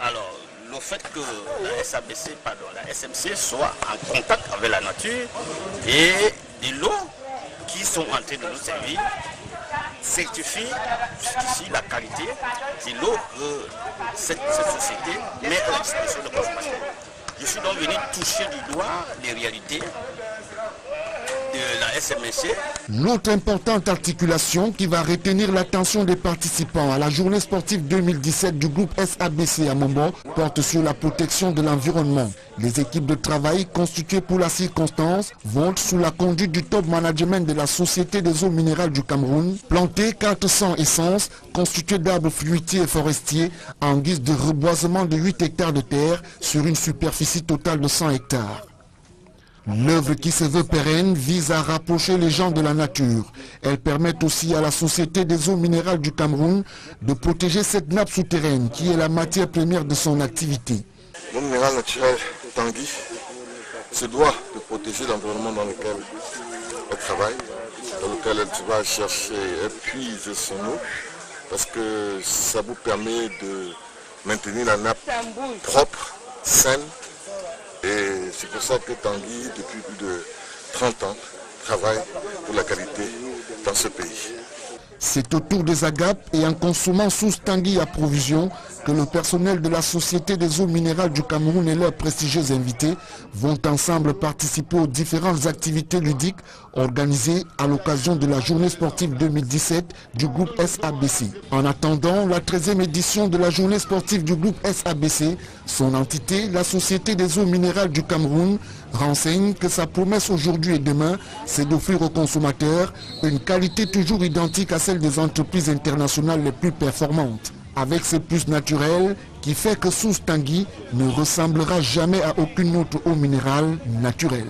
Alors, le fait que la SABC, pardon, la SMC soit en contact avec la nature et l'eau qui sont en train de nous servir certifie jusqu'ici la qualité de l'eau que cette société met à la disposition des consommateurs. Je suis donc venu toucher du doigt les réalités de la SMC. L'autre importante articulation qui va retenir l'attention des participants à la journée sportive 2017 du groupe SABC à Mombo porte sur la protection de l'environnement. Les équipes de travail constituées pour la circonstance vont, sous la conduite du top management de la Société des eaux minérales du Cameroun, planter 400 essences constituées d'arbres fruitiers et forestiers en guise de reboisement de 8 hectares de terre sur une superficie totale de 100 hectares. L'œuvre qui se veut pérenne vise à rapprocher les gens de la nature. Elle permet aussi à la Société des eaux minérales du Cameroun de protéger cette nappe souterraine qui est la matière première de son activité. L'eau minérale naturelle Tanguy se doit de protéger l'environnement dans lequel elle travaille dans lequel elle va chercher, elle puise son eau, parce que ça vous permet de maintenir la nappe propre, saine. Et c'est pour ça que Tanguy, depuis plus de 30 ans, travaille pour la qualité dans ce pays. C'est autour des agapes et en consommant sous Tanguy à provision que le personnel de la Société des eaux minérales du Cameroun et leurs prestigieux invités vont ensemble participer aux différentes activités ludiques organisées à l'occasion de la journée sportive 2017 du groupe SABC. En attendant la 13e édition de la journée sportive du groupe SABC, son entité, la Société des eaux minérales du Cameroun, renseigne que sa promesse aujourd'hui et demain, c'est d'offrir aux consommateurs une qualité toujours identique à celle des entreprises internationales les plus performantes, avec ses plus naturels qui fait que Sous Tanguy ne ressemblera jamais à aucune autre eau minérale naturelle.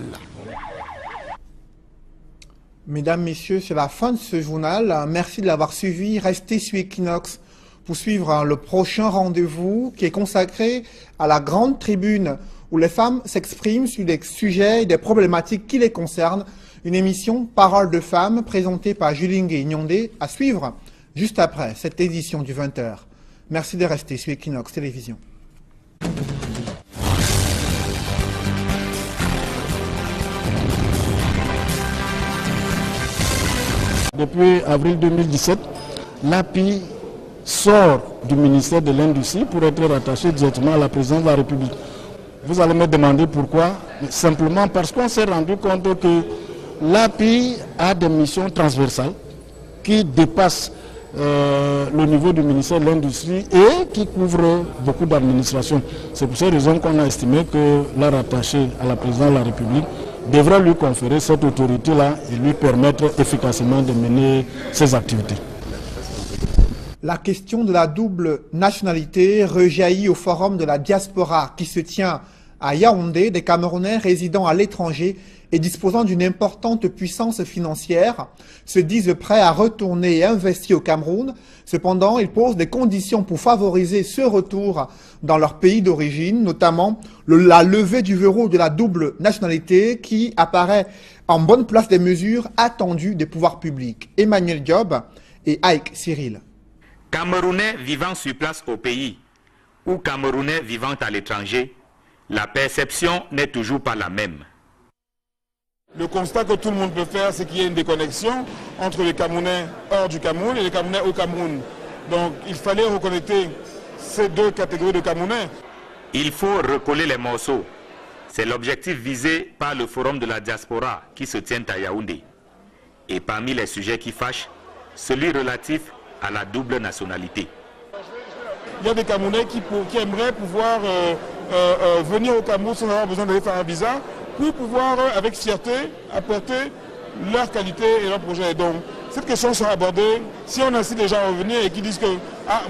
Mesdames, Messieurs, c'est la fin de ce journal. Merci de l'avoir suivi. Restez sur Equinox pour suivre le prochain rendez-vous qui est consacré à la grande tribune où les femmes s'expriment sur des sujets et des problématiques qui les concernent. Une émission Parole de femmes présentée par Julingue Nyondé à suivre juste après cette édition du 20h. Merci de rester sur Equinox Télévision. Depuis avril 2017, l'API sort du ministère de l'Industrie pour être rattaché directement à la présidence de la République. Vous allez me demander pourquoi. Simplement parce qu'on s'est rendu compte que l'API a des missions transversales qui dépassent le niveau du ministère de l'Industrie et qui couvrent beaucoup d'administrations. C'est pour ces raisons qu'on a estimé que la rattacher à la présidence de la République devrait lui conférer cette autorité-là et lui permettre efficacement de mener ses activités. La question de la double nationalité rejaillit au forum de la diaspora qui se tient à Yaoundé. Des Camerounais résidant à l'étranger et disposant d'une importante puissance financière se disent prêts à retourner et investir au Cameroun. Cependant, ils posent des conditions pour favoriser ce retour dans leur pays d'origine, notamment la levée du verrou de la double nationalité qui apparaît en bonne place des mesures attendues des pouvoirs publics. Emmanuel Diop et Ike Cyril. Camerounais vivant sur place au pays ou Camerounais vivant à l'étranger, la perception n'est toujours pas la même. Le constat que tout le monde peut faire, c'est qu'il y a une déconnexion entre les Camerounais hors du Cameroun et les Camerounais au Cameroun. Donc il fallait reconnecter ces deux catégories de Camerounais. Il faut recoller les morceaux. C'est l'objectif visé par le forum de la diaspora qui se tient à Yaoundé. Et parmi les sujets qui fâchent, celui relatif à la double nationalité. Il y a des Camerounais qui aimeraient pouvoir venir au Cameroun sans avoir besoin d'aller faire un visa, pour pouvoir, avec fierté, apporter leur qualité et leur projet. Donc, cette question sera abordée. Si on incite les gens à revenir et qui disent que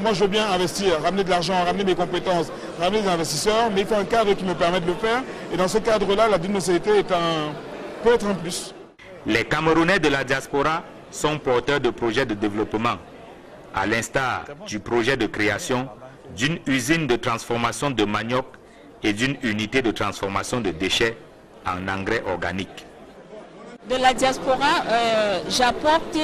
moi je veux bien investir, ramener de l'argent, ramener mes compétences, ramener des investisseurs, mais il faut un cadre qui me permette de le faire. Et dans ce cadre-là, la double nationalité peut être un plus. Les Camerounais de la diaspora sont porteurs de projets de développement, à l'instar du projet de création d'une usine de transformation de manioc et d'une unité de transformation de déchets en engrais organiques. De la diaspora, j'apporte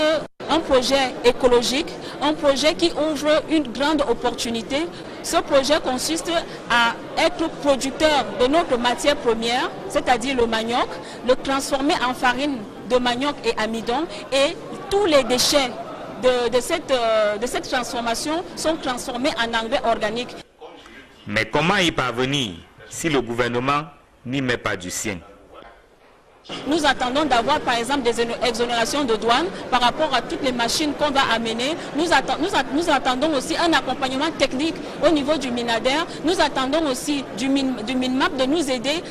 un projet écologique, un projet qui ouvre une grande opportunité. Ce projet consiste à être producteur de notre matière première, c'est-à-dire le manioc, le transformer en farine de manioc et amidon, et tous les déchets de cette transformation sont transformés en engrais organiques. Mais comment y parvenir si le gouvernement n'y met pas du sien? Nous attendons d'avoir par exemple des exonérations de douane par rapport à toutes les machines qu'on va amener. Nous attendons aussi un accompagnement technique au niveau du Minader. Nous attendons aussi du Minmap de nous aider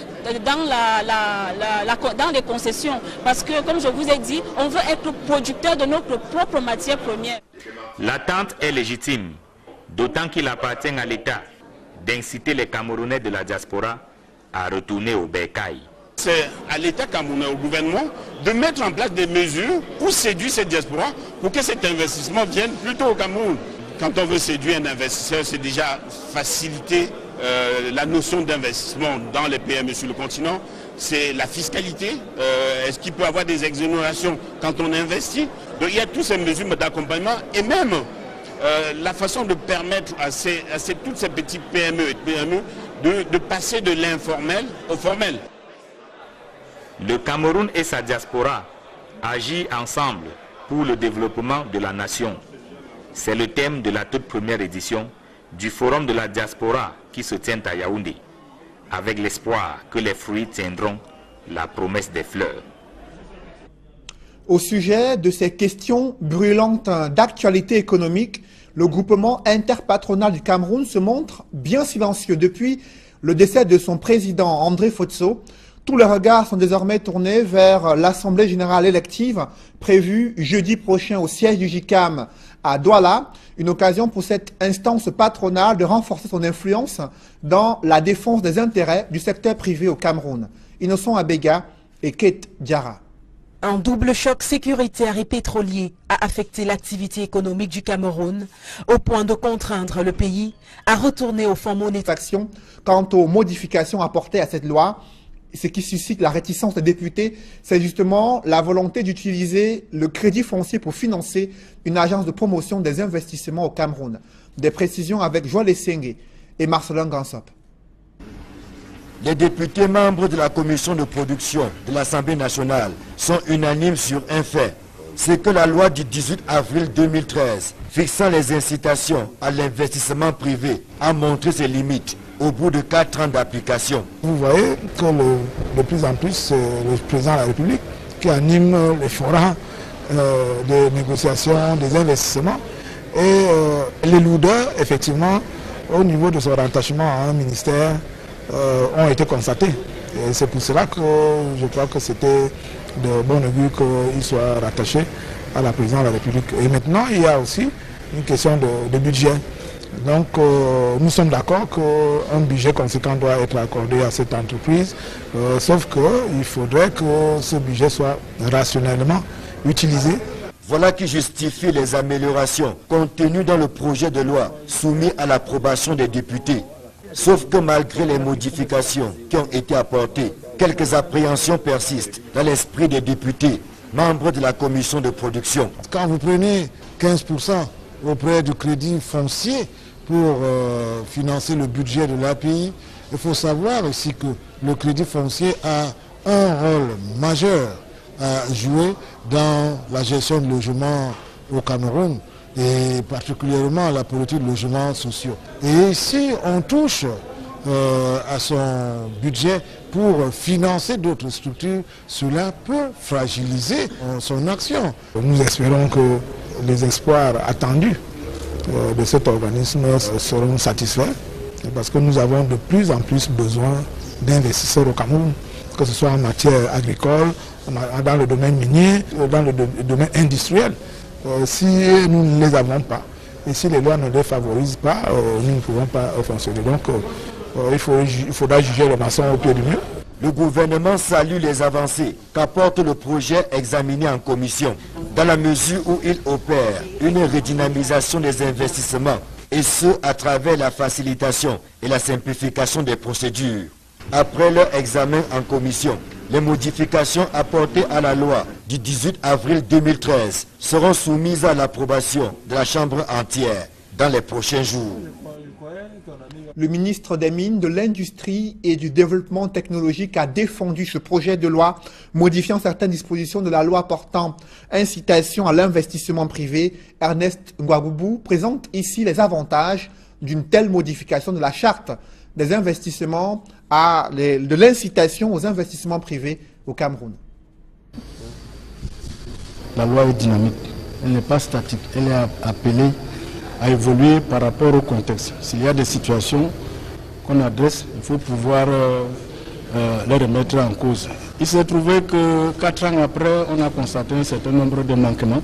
dans les concessions. Parce que comme je vous ai dit, on veut être producteur de notre propre matière première. L'attente est légitime, d'autant qu'il appartient à l'État d'inciter les Camerounais de la diaspora à retourner au bercail. C'est à l'État camerounais, au gouvernement, de mettre en place des mesures pour séduire cette diaspora, pour que cet investissement vienne plutôt au Cameroun. Quand on veut séduire un investisseur, c'est déjà faciliter la notion d'investissement dans les PME sur le continent, c'est la fiscalité. Est-ce qu'il peut y avoir des exonérations quand on investit? Donc il y a toutes ces mesures d'accompagnement et même la façon de permettre à toutes ces petites PME et PME de passer de l'informel au formel. Le Cameroun et sa diaspora agissent ensemble pour le développement de la nation. C'est le thème de la toute première édition du Forum de la diaspora qui se tient à Yaoundé, avec l'espoir que les fruits tiendront la promesse des fleurs. Au sujet de ces questions brûlantes d'actualité économique, le groupement interpatronal du Cameroun se montre bien silencieux. Depuis le décès de son président André Fotso, tous les regards sont désormais tournés vers l'Assemblée générale élective prévue jeudi prochain au siège du JICAM à Douala, une occasion pour cette instance patronale de renforcer son influence dans la défense des intérêts du secteur privé au Cameroun. Innocent Abega et Kate Diarra. Un double choc sécuritaire et pétrolier a affecté l'activité économique du Cameroun au point de contraindre le pays à retourner au Fonds monétaire. Quant aux modifications apportées à cette loi, ce qui suscite la réticence des députés, c'est justement la volonté d'utiliser le crédit foncier pour financer une agence de promotion des investissements au Cameroun. Des précisions avec Joël Essenge et Marcelin Gansop. Les députés membres de la commission de production de l'Assemblée nationale sont unanimes sur un fait. C'est que la loi du 18 avril 2013 fixant les incitations à l'investissement privé a montré ses limites au bout de 4 ans d'application. Vous voyez que de plus en plus, c'est le président de la République qui anime les forums de négociation des investissements. Et les lourdeurs, effectivement, au niveau de son rattachement à un ministère, ont été constatés. Et c'est pour cela que je crois que c'était de bon augure qu'il soit rattaché à la présidence de la République. Et maintenant, il y a aussi une question de budget. Donc nous sommes d'accord qu'un budget conséquent doit être accordé à cette entreprise, sauf qu'il faudrait que ce budget soit rationnellement utilisé. Voilà qui justifie les améliorations contenues dans le projet de loi soumis à l'approbation des députés. Sauf que malgré les modifications qui ont été apportées, quelques appréhensions persistent dans l'esprit des députés, membres de la commission de production. Quand vous prenez 15% auprès du crédit foncier pour financer le budget de l'API, il faut savoir aussi que le crédit foncier a un rôle majeur à jouer dans la gestion de logements au Cameroun, et particulièrement la politique de logements sociaux. Et si on touche à son budget pour financer d'autres structures, cela peut fragiliser son action. Nous espérons que les espoirs attendus de cet organisme seront satisfaits, parce que nous avons de plus en plus besoin d'investisseurs au Cameroun, que ce soit en matière agricole, dans le domaine minier, dans le domaine industriel. Si nous ne les avons pas, et si les lois ne les favorisent pas, nous ne pouvons pas fonctionner. Donc il faudra juger les maçons au pied du mur. Le gouvernement salue les avancées qu'apporte le projet examiné en commission, dans la mesure où il opère une redynamisation des investissements, et ce à travers la facilitation et la simplification des procédures. Après leur examen en commission, les modifications apportées à la loi du 18 avril 2013 seront soumises à l'approbation de la Chambre entière dans les prochains jours. Le ministre des Mines, de l'Industrie et du Développement technologique a défendu ce projet de loi modifiant certaines dispositions de la loi portant incitation à l'investissement privé. Ernest Ngwagoubou présente ici les avantages d'une telle modification de la charte des investissements de l'incitation aux investissements privés au Cameroun. La loi est dynamique, elle n'est pas statique, elle est appelée à évoluer par rapport au contexte. S'il y a des situations qu'on adresse, il faut pouvoir les remettre en cause. Il s'est trouvé que 4 ans après, on a constaté un certain nombre de manquements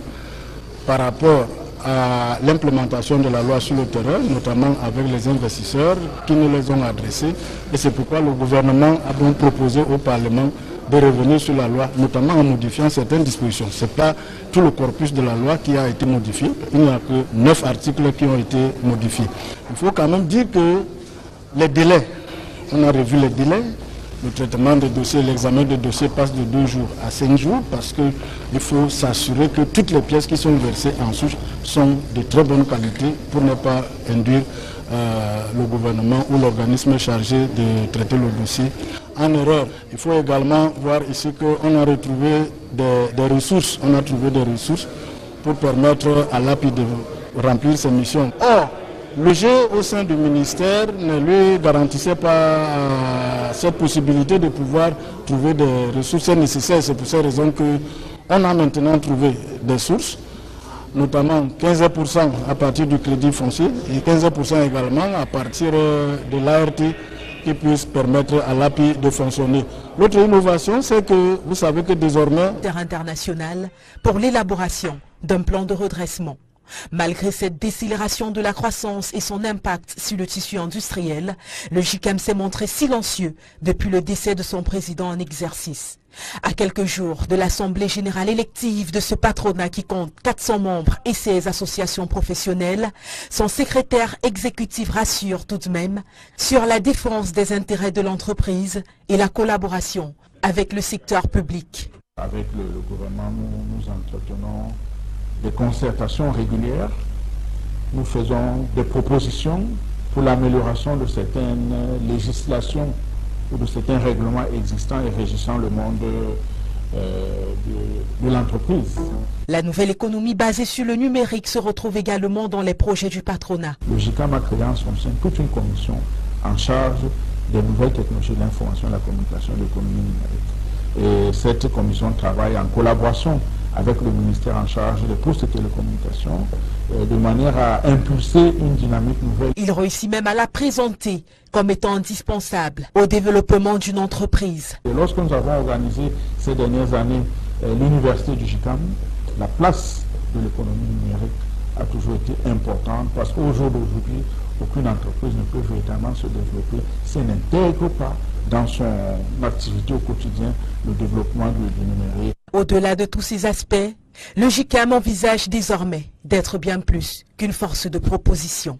par rapport à l'implémentation de la loi sur le terrain, notamment avec les investisseurs qui nous les ont adressés. Et c'est pourquoi le gouvernement a donc proposé au Parlement de revenir sur la loi, notamment en modifiant certaines dispositions. Ce n'est pas tout le corpus de la loi qui a été modifié. Il n'y a que 9 articles qui ont été modifiés. Il faut quand même dire que Les délais, on a revu les délais. Le traitement des dossiers, l'examen des dossiers passe de 2 jours à 5 jours parce qu'il faut s'assurer que toutes les pièces qui sont versées en souche sont de très bonne qualité pour ne pas induire le gouvernement ou l'organisme chargé de traiter le dossier en erreur. Il faut également voir ici qu'on a retrouvé des ressources. On a trouvé des ressources pour permettre à l'API de remplir ses missions. Or, le jeu au sein du ministère ne lui garantissait pas cette possibilité de pouvoir trouver des ressources nécessaires. C'est pour cette raison qu'on a maintenant trouvé des sources, notamment 15% à partir du crédit foncier et 15% également à partir de l'ART qui puisse permettre à l'API de fonctionner. L'autre innovation, c'est que vous savez que désormais... international pour l'élaboration d'un plan de redressement. Malgré cette décélération de la croissance et son impact sur le tissu industriel, le JICAM s'est montré silencieux depuis le décès de son président en exercice. À quelques jours de l'Assemblée générale élective de ce patronat qui compte 400 membres et 16 associations professionnelles, son secrétaire exécutif rassure tout de même sur la défense des intérêts de l'entreprise et la collaboration avec le secteur public. Avec le gouvernement, nous entretenons des concertations régulières. Nous faisons des propositions pour l'amélioration de certaines législations ou de certains règlements existants et régissant le monde de l'entreprise. La nouvelle économie basée sur le numérique se retrouve également dans les projets du patronat. Le JICAM a créé en son sein toute une commission en charge des nouvelles technologies de l'information, de la communication et de l'économie numérique. Et cette commission travaille en collaboration avec le ministère en charge des postes de télécommunications, de manière à impulser une dynamique nouvelle. Il réussit même à la présenter comme étant indispensable au développement d'une entreprise. Et lorsque nous avons organisé ces dernières années l'université du JICAM, la place de l'économie numérique a toujours été importante parce qu'au jour d'aujourd'hui, aucune entreprise ne peut véritablement se développer si elle n'intègre pas dans son activité au quotidien le développement du numérique. Au-delà de tous ces aspects, le JICAM envisage désormais d'être bien plus qu'une force de proposition.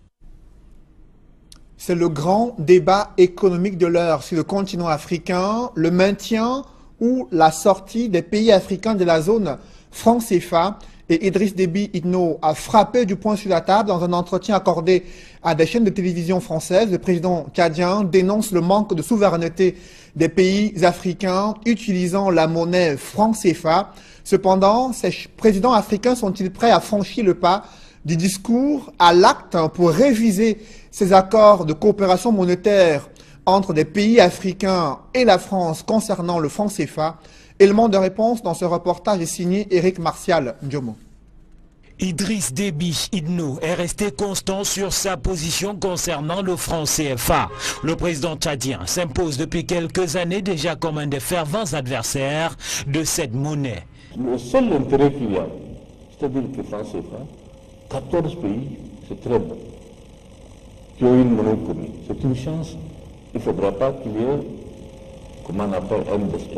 C'est le grand débat économique de l'heure sur le continent africain, le maintien ou la sortie des pays africains de la zone franc CFA. Et Idriss Déby Itno a frappé du poing sur la table dans un entretien accordé à des chaînes de télévision françaises. Le président tchadien dénonce le manque de souveraineté des pays africains utilisant la monnaie franc CFA. Cependant, ces présidents africains sont-ils prêts à franchir le pas du discours à l'acte pour réviser ces accords de coopération monétaire entre des pays africains et la France concernant le franc CFA? Élément de réponse dans ce reportage signé Éric Martial Ndiomo. Idriss Déby Itno est resté constant sur sa position concernant le franc CFA. Le président tchadien s'impose depuis quelques années déjà comme un des fervents adversaires de cette monnaie. Le seul intérêt qu'il y a, c'est-à-dire que le franc CFA, 14 pays, c'est très bon, qui ont une monnaie commune. C'est une chance. Il ne faudra pas qu'il y ait, comment on appelle,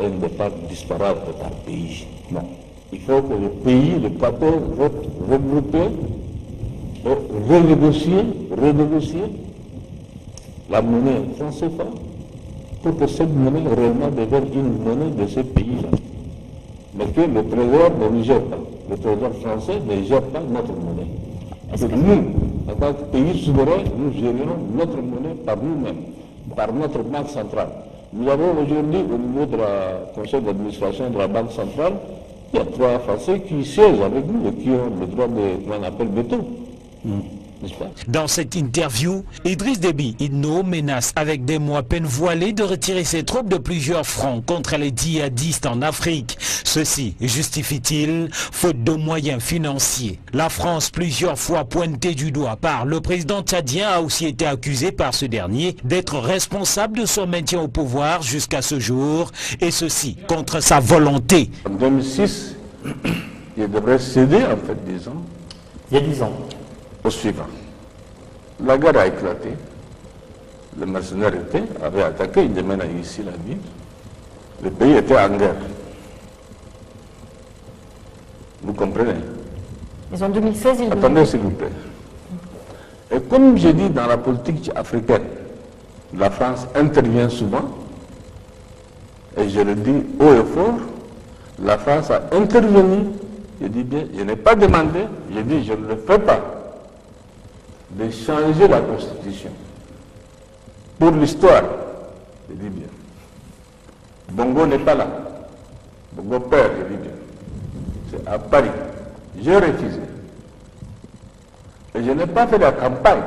un départ disparate par pays. Non. Il faut que le pays, le 14, regrouper, renégocier la monnaie franc CFA pour que cette monnaie réellement devienne une monnaie de ce pays-là. Mais que le trésor ne gère pas. Le trésor français ne gère pas notre monnaie. Donc nous, en tant que pays souverain, nous gérons notre monnaie par nous-mêmes, par notre banque centrale. Nous avons aujourd'hui, au niveau du conseil d'administration de la banque centrale, il y a 3 Français qui siègent avec nous et qui ont le droit de, qu'on appelle veto. Dans cette interview, Idriss Déby Itno menace avec des mots à peine voilés de retirer ses troupes de plusieurs fronts contre les djihadistes en Afrique. Ceci justifie-t-il, faute de moyens financiers. La France, plusieurs fois pointée du doigt par le président tchadien, a aussi été accusé par ce dernier d'être responsable de son maintien au pouvoir jusqu'à ce jour, et ceci contre sa volonté. En 2006, il devrait céder en fait 10 ans. Il y a 10 ans. Au suivant. La guerre a éclaté. Les mercenaires avaient attaqué, ils demeurent ici la ville. Le pays était en guerre. Vous comprenez? Mais en 2016, attendez s'il vous plaît. Et comme j'ai dit dans la politique africaine, la France intervient souvent, et je le dis haut et fort, la France a intervenu, je dis bien, je n'ai pas demandé, je dis je ne le fais pas, de changer la Constitution. Pour l'histoire, je dis bien. Bongo n'est pas là. Bongo père, je dis bien. C'est à Paris. J'ai refusé. Et je n'ai pas fait la campagne.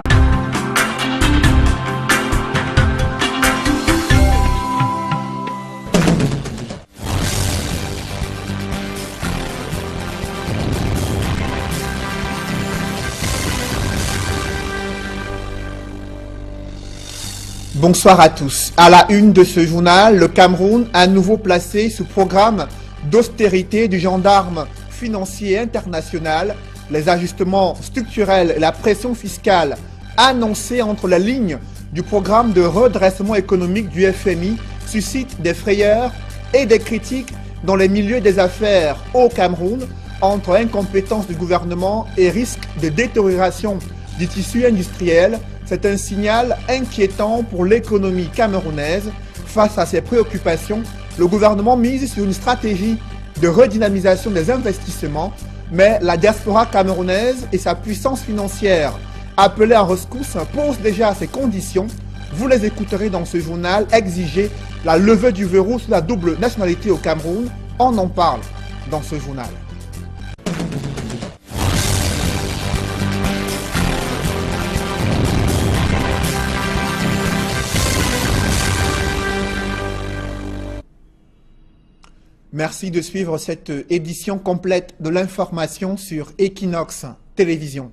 Bonsoir à tous. À la une de ce journal, le Cameroun à nouveau placé sous programme d'austérité du gendarme financier international. Les ajustements structurels et la pression fiscale annoncés entre la ligne du programme de redressement économique du FMI suscitent des frayeurs et des critiques dans les milieux des affaires au Cameroun entre incompétence du gouvernement et risque de détérioration du tissu industriel. C'est un signal inquiétant pour l'économie camerounaise. Face à ces préoccupations, le gouvernement mise sur une stratégie de redynamisation des investissements, mais la diaspora camerounaise et sa puissance financière appelée en rescousse posent déjà ces conditions. Vous les écouterez dans ce journal. Exiger la levée du verrou sur la double nationalité au Cameroun. On en parle dans ce journal. Merci de suivre cette édition complète de l'information sur Equinox Télévision.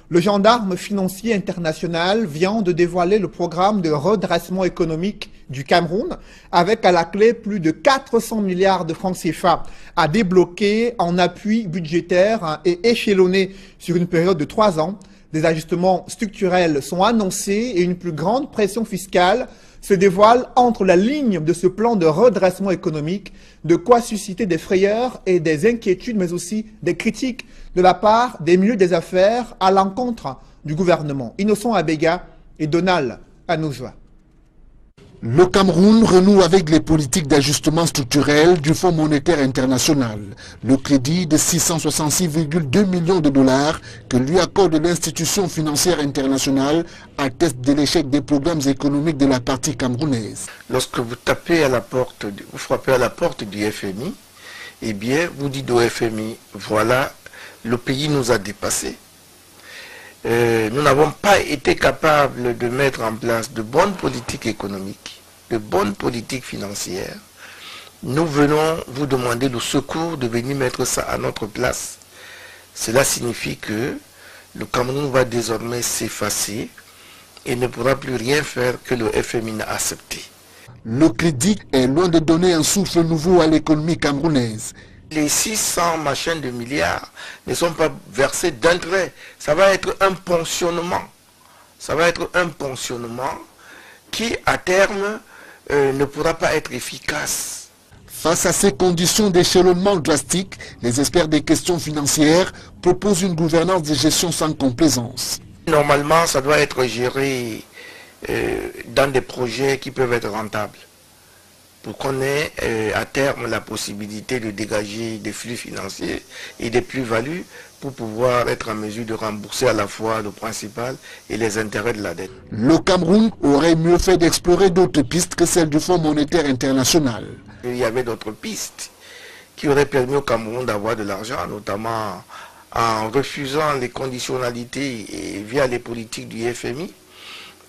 Le gendarme financier international vient de dévoiler le programme de redressement économique du Cameroun avec à la clé plus de 400 milliards de francs CFA à débloquer en appui budgétaire et échelonné sur une période de 3 ans. Des ajustements structurels sont annoncés et une plus grande pression fiscale se dévoile entre la ligne de ce plan de redressement économique, de quoi susciter des frayeurs et des inquiétudes, mais aussi des critiques de la part des milieux des affaires à l'encontre du gouvernement. Innocent Abega et Donald Anoujoa. Le Cameroun renoue avec les politiques d'ajustement structurel du Fonds monétaire international. Le crédit de 666,2 millions de dollars que lui accorde l'institution financière internationale atteste de l'échec des programmes économiques de la partie camerounaise. Lorsque vous tapez à la porte, vous frappez à la porte du FMI, eh bien, vous dites au FMI, voilà, le pays nous a dépassés. Nous n'avons pas été capables de mettre en place de bonnes politiques économiques, de bonnes politiques financières. Nous venons vous demander le secours de venir mettre ça à notre place. Cela signifie que le Cameroun va désormais s'effacer et ne pourra plus rien faire que le FMI n'a accepté. Le crédit est loin de donner un souffle nouveau à l'économie camerounaise. Les 600 machins de milliards ne sont pas versés d'un trait. Ça va être un pensionnement. Ça va être un pensionnement qui, à terme, ne pourra pas être efficace. Face à ces conditions d'échelonnement drastique, les experts des questions financières proposent une gouvernance de gestion sans complaisance. Normalement, ça doit être géré dans des projets qui peuvent être rentables, pour qu'on ait à terme la possibilité de dégager des flux financiers et des plus-values pour pouvoir être en mesure de rembourser à la fois le principal et les intérêts de la dette. Le Cameroun aurait mieux fait d'explorer d'autres pistes que celles du Fonds monétaire international. Il y avait d'autres pistes qui auraient permis au Cameroun d'avoir de l'argent, notamment en refusant les conditionnalités et via les politiques du FMI,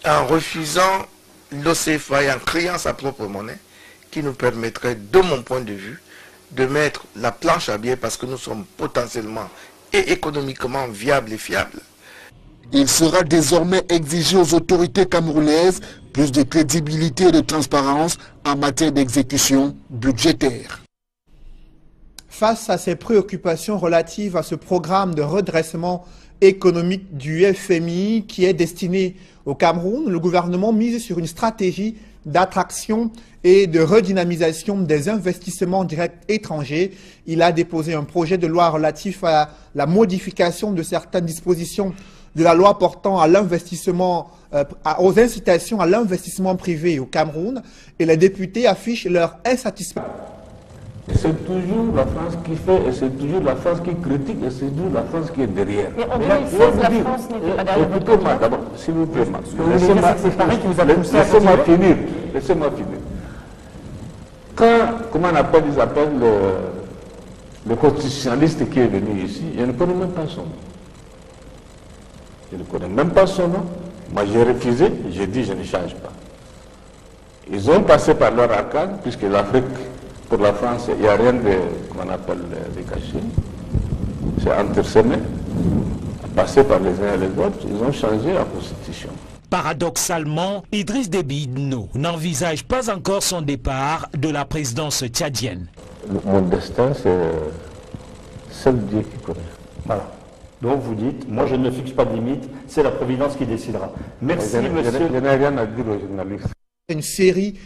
en refusant l'OCFA et en créant sa propre monnaie, qui nous permettrait, de mon point de vue, de mettre la planche à billets parce que nous sommes potentiellement et économiquement viables et fiables. Il sera désormais exigé aux autorités camerounaises plus de crédibilité et de transparence en matière d'exécution budgétaire. Face à ces préoccupations relatives à ce programme de redressement économique du FMI qui est destiné au Cameroun, le gouvernement mise sur une stratégie d'attraction et de redynamisation des investissements directs étrangers. Il a déposé un projet de loi relatif à la modification de certaines dispositions de la loi portant à l'investissement, aux incitations à l'investissement privé au Cameroun, et les députés affichent leur insatisfaction. C'est toujours la France qui fait, et c'est toujours la France qui critique, et c'est toujours la France qui est derrière. Et en 2016, la France n'était pas derrière. Écoutez-moi d'abord, s'il vous plaît. Laissez-moi finir. Quand, comment on appelle, ils appellent le constitutionnaliste qui est venu ici, je ne connais même pas son nom. Je ne connais même pas son nom. Moi, j'ai refusé, j'ai dit je ne change pas. Ils ont passé par leur arcade, puisque l'Afrique, pour la France, il n'y a rien de, comment on appelle, de caché. C'est intersemé, passé par les uns et les autres, ils ont changé la constitution. Paradoxalement, Idriss Déby Itno n'envisage pas encore son départ de la présidence tchadienne. Mon destin, c'est seul Dieu qui connaît. Voilà. Donc vous dites, moi je ne fixe pas de limite, c'est la Providence qui décidera. Merci monsieur. Je n'ai rien à dire aux journalistes. Une série,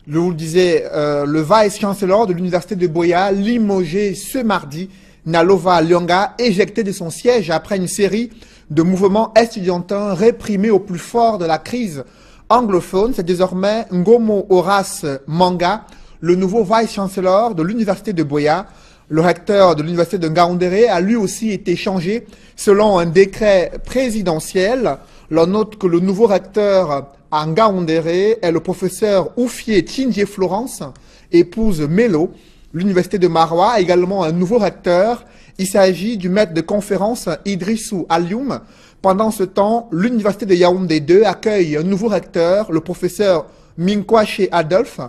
je vous le disais, le vice-chancellor de l'université de Buea, limogé ce mardi, Nalova Lyonga, éjecté de son siège après une série de mouvements estudiantins réprimés au plus fort de la crise anglophone. C'est désormais Ngomo Horace Manga, le nouveau vice-chancellor de l'université de Buea. Le recteur de l'université de Ngaoundéré a lui aussi été changé selon un décret présidentiel. L'on note que le nouveau recteur à Ngaoundéré est le professeur Oufié Tchindié Florence, épouse Melo. L'université de Maroua a également un nouveau recteur. Il s'agit du maître de conférence Idrissou Alioum. Pendant ce temps, l'université de Yaoundé 2 accueille un nouveau recteur, le professeur Minkwache Adolphe.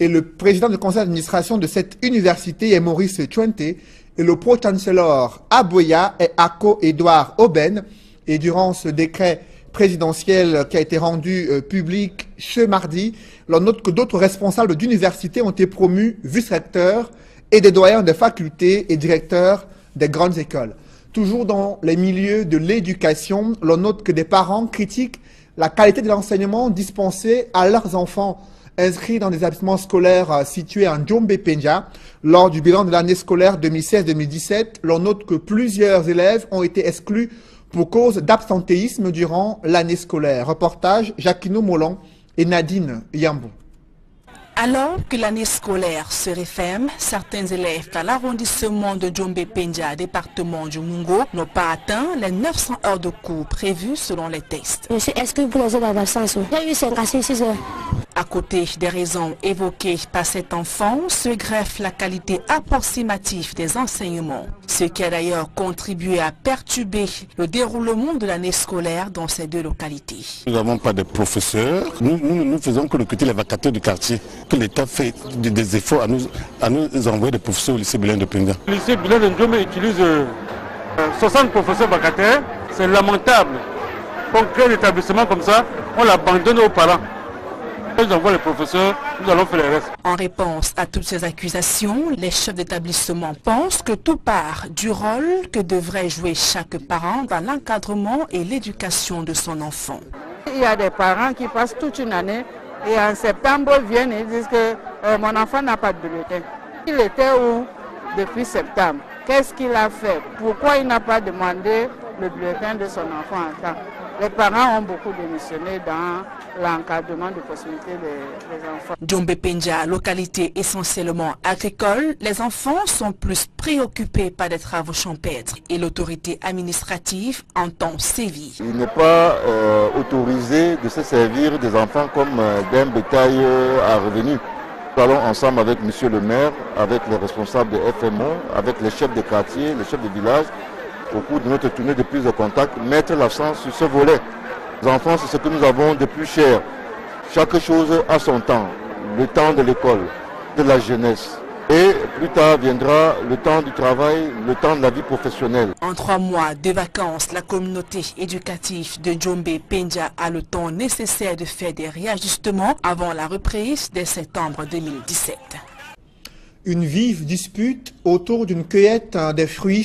Et le président du conseil d'administration de cette université est Maurice Chouente. Et le pro-chancellor à Buea est Ako Edouard Oben. Et durant ce décret présidentiel qui a été rendu public ce mardi, l'on note que d'autres responsables d'universités ont été promus vice-recteurs et des doyens de facultés et directeurs des grandes écoles. Toujours dans les milieux de l'éducation, l'on note que des parents critiquent la qualité de l'enseignement dispensé à leurs enfants inscrits dans des établissements scolaires situés en Djombe Penja. Lors du bilan de l'année scolaire 2016-2017, l'on note que plusieurs élèves ont été exclus pour cause d'absentéisme durant l'année scolaire. Reportage Jacquino Molon et Nadine Yambou. Alors que l'année scolaire se referme, certains élèves à l'arrondissement de Djombe Penja, département du Mungo, n'ont pas atteint les 900 heures de cours prévues selon les textes. Je suis inscrit pour les heures d'absence. J'ai eu 5 à 6 heures. À côté des raisons évoquées par cet enfant, se greffe la qualité approximative des enseignements, ce qui a d'ailleurs contribué à perturber le déroulement de l'année scolaire dans ces deux localités. Nous n'avons pas de professeurs, nous faisons que recruter les vacataires du quartier, que l'État fait des efforts à nous envoyer des professeurs au lycée Bilan de Penja. Le lycée Bilan de Djombe utilise 60 professeurs vacataires, c'est lamentable. On crée un établissement comme ça, on l'abandonne aux parents. Ils envoient les professeurs, nous allons faire le reste. En réponse à toutes ces accusations, les chefs d'établissement pensent que tout part du rôle que devrait jouer chaque parent dans l'encadrement et l'éducation de son enfant. Il y a des parents qui passent toute une année et en septembre viennent et disent que mon enfant n'a pas de bulletin. Il était où depuis septembre? Qu'est-ce qu'il a fait? Pourquoi il n'a pas demandé le bulletin de son enfant en temps? Les parents ont beaucoup démissionné dans l'encadrement de possibilités des enfants. Djombe Penja, localité essentiellement agricole, les enfants sont plus préoccupés par des travaux champêtres et l'autorité administrative entend sévir. Il n'est pas autorisé de se servir des enfants comme d'un bétail à revenu. Nous allons ensemble avec monsieur le maire, avec les responsables de FMO, avec les chefs de quartier, les chefs de village, au cours de notre tournée de prise de contact, mettre l'accent sur ce volet. Les enfants, c'est ce que nous avons de plus cher. Chaque chose a son temps. Le temps de l'école, de la jeunesse. Et plus tard viendra le temps du travail, le temps de la vie professionnelle. En 3 mois de vacances, la communauté éducative de Djombe Penja a le temps nécessaire de faire des réajustements avant la reprise dès septembre 2017. Une vive dispute autour d'une cueillette des fruits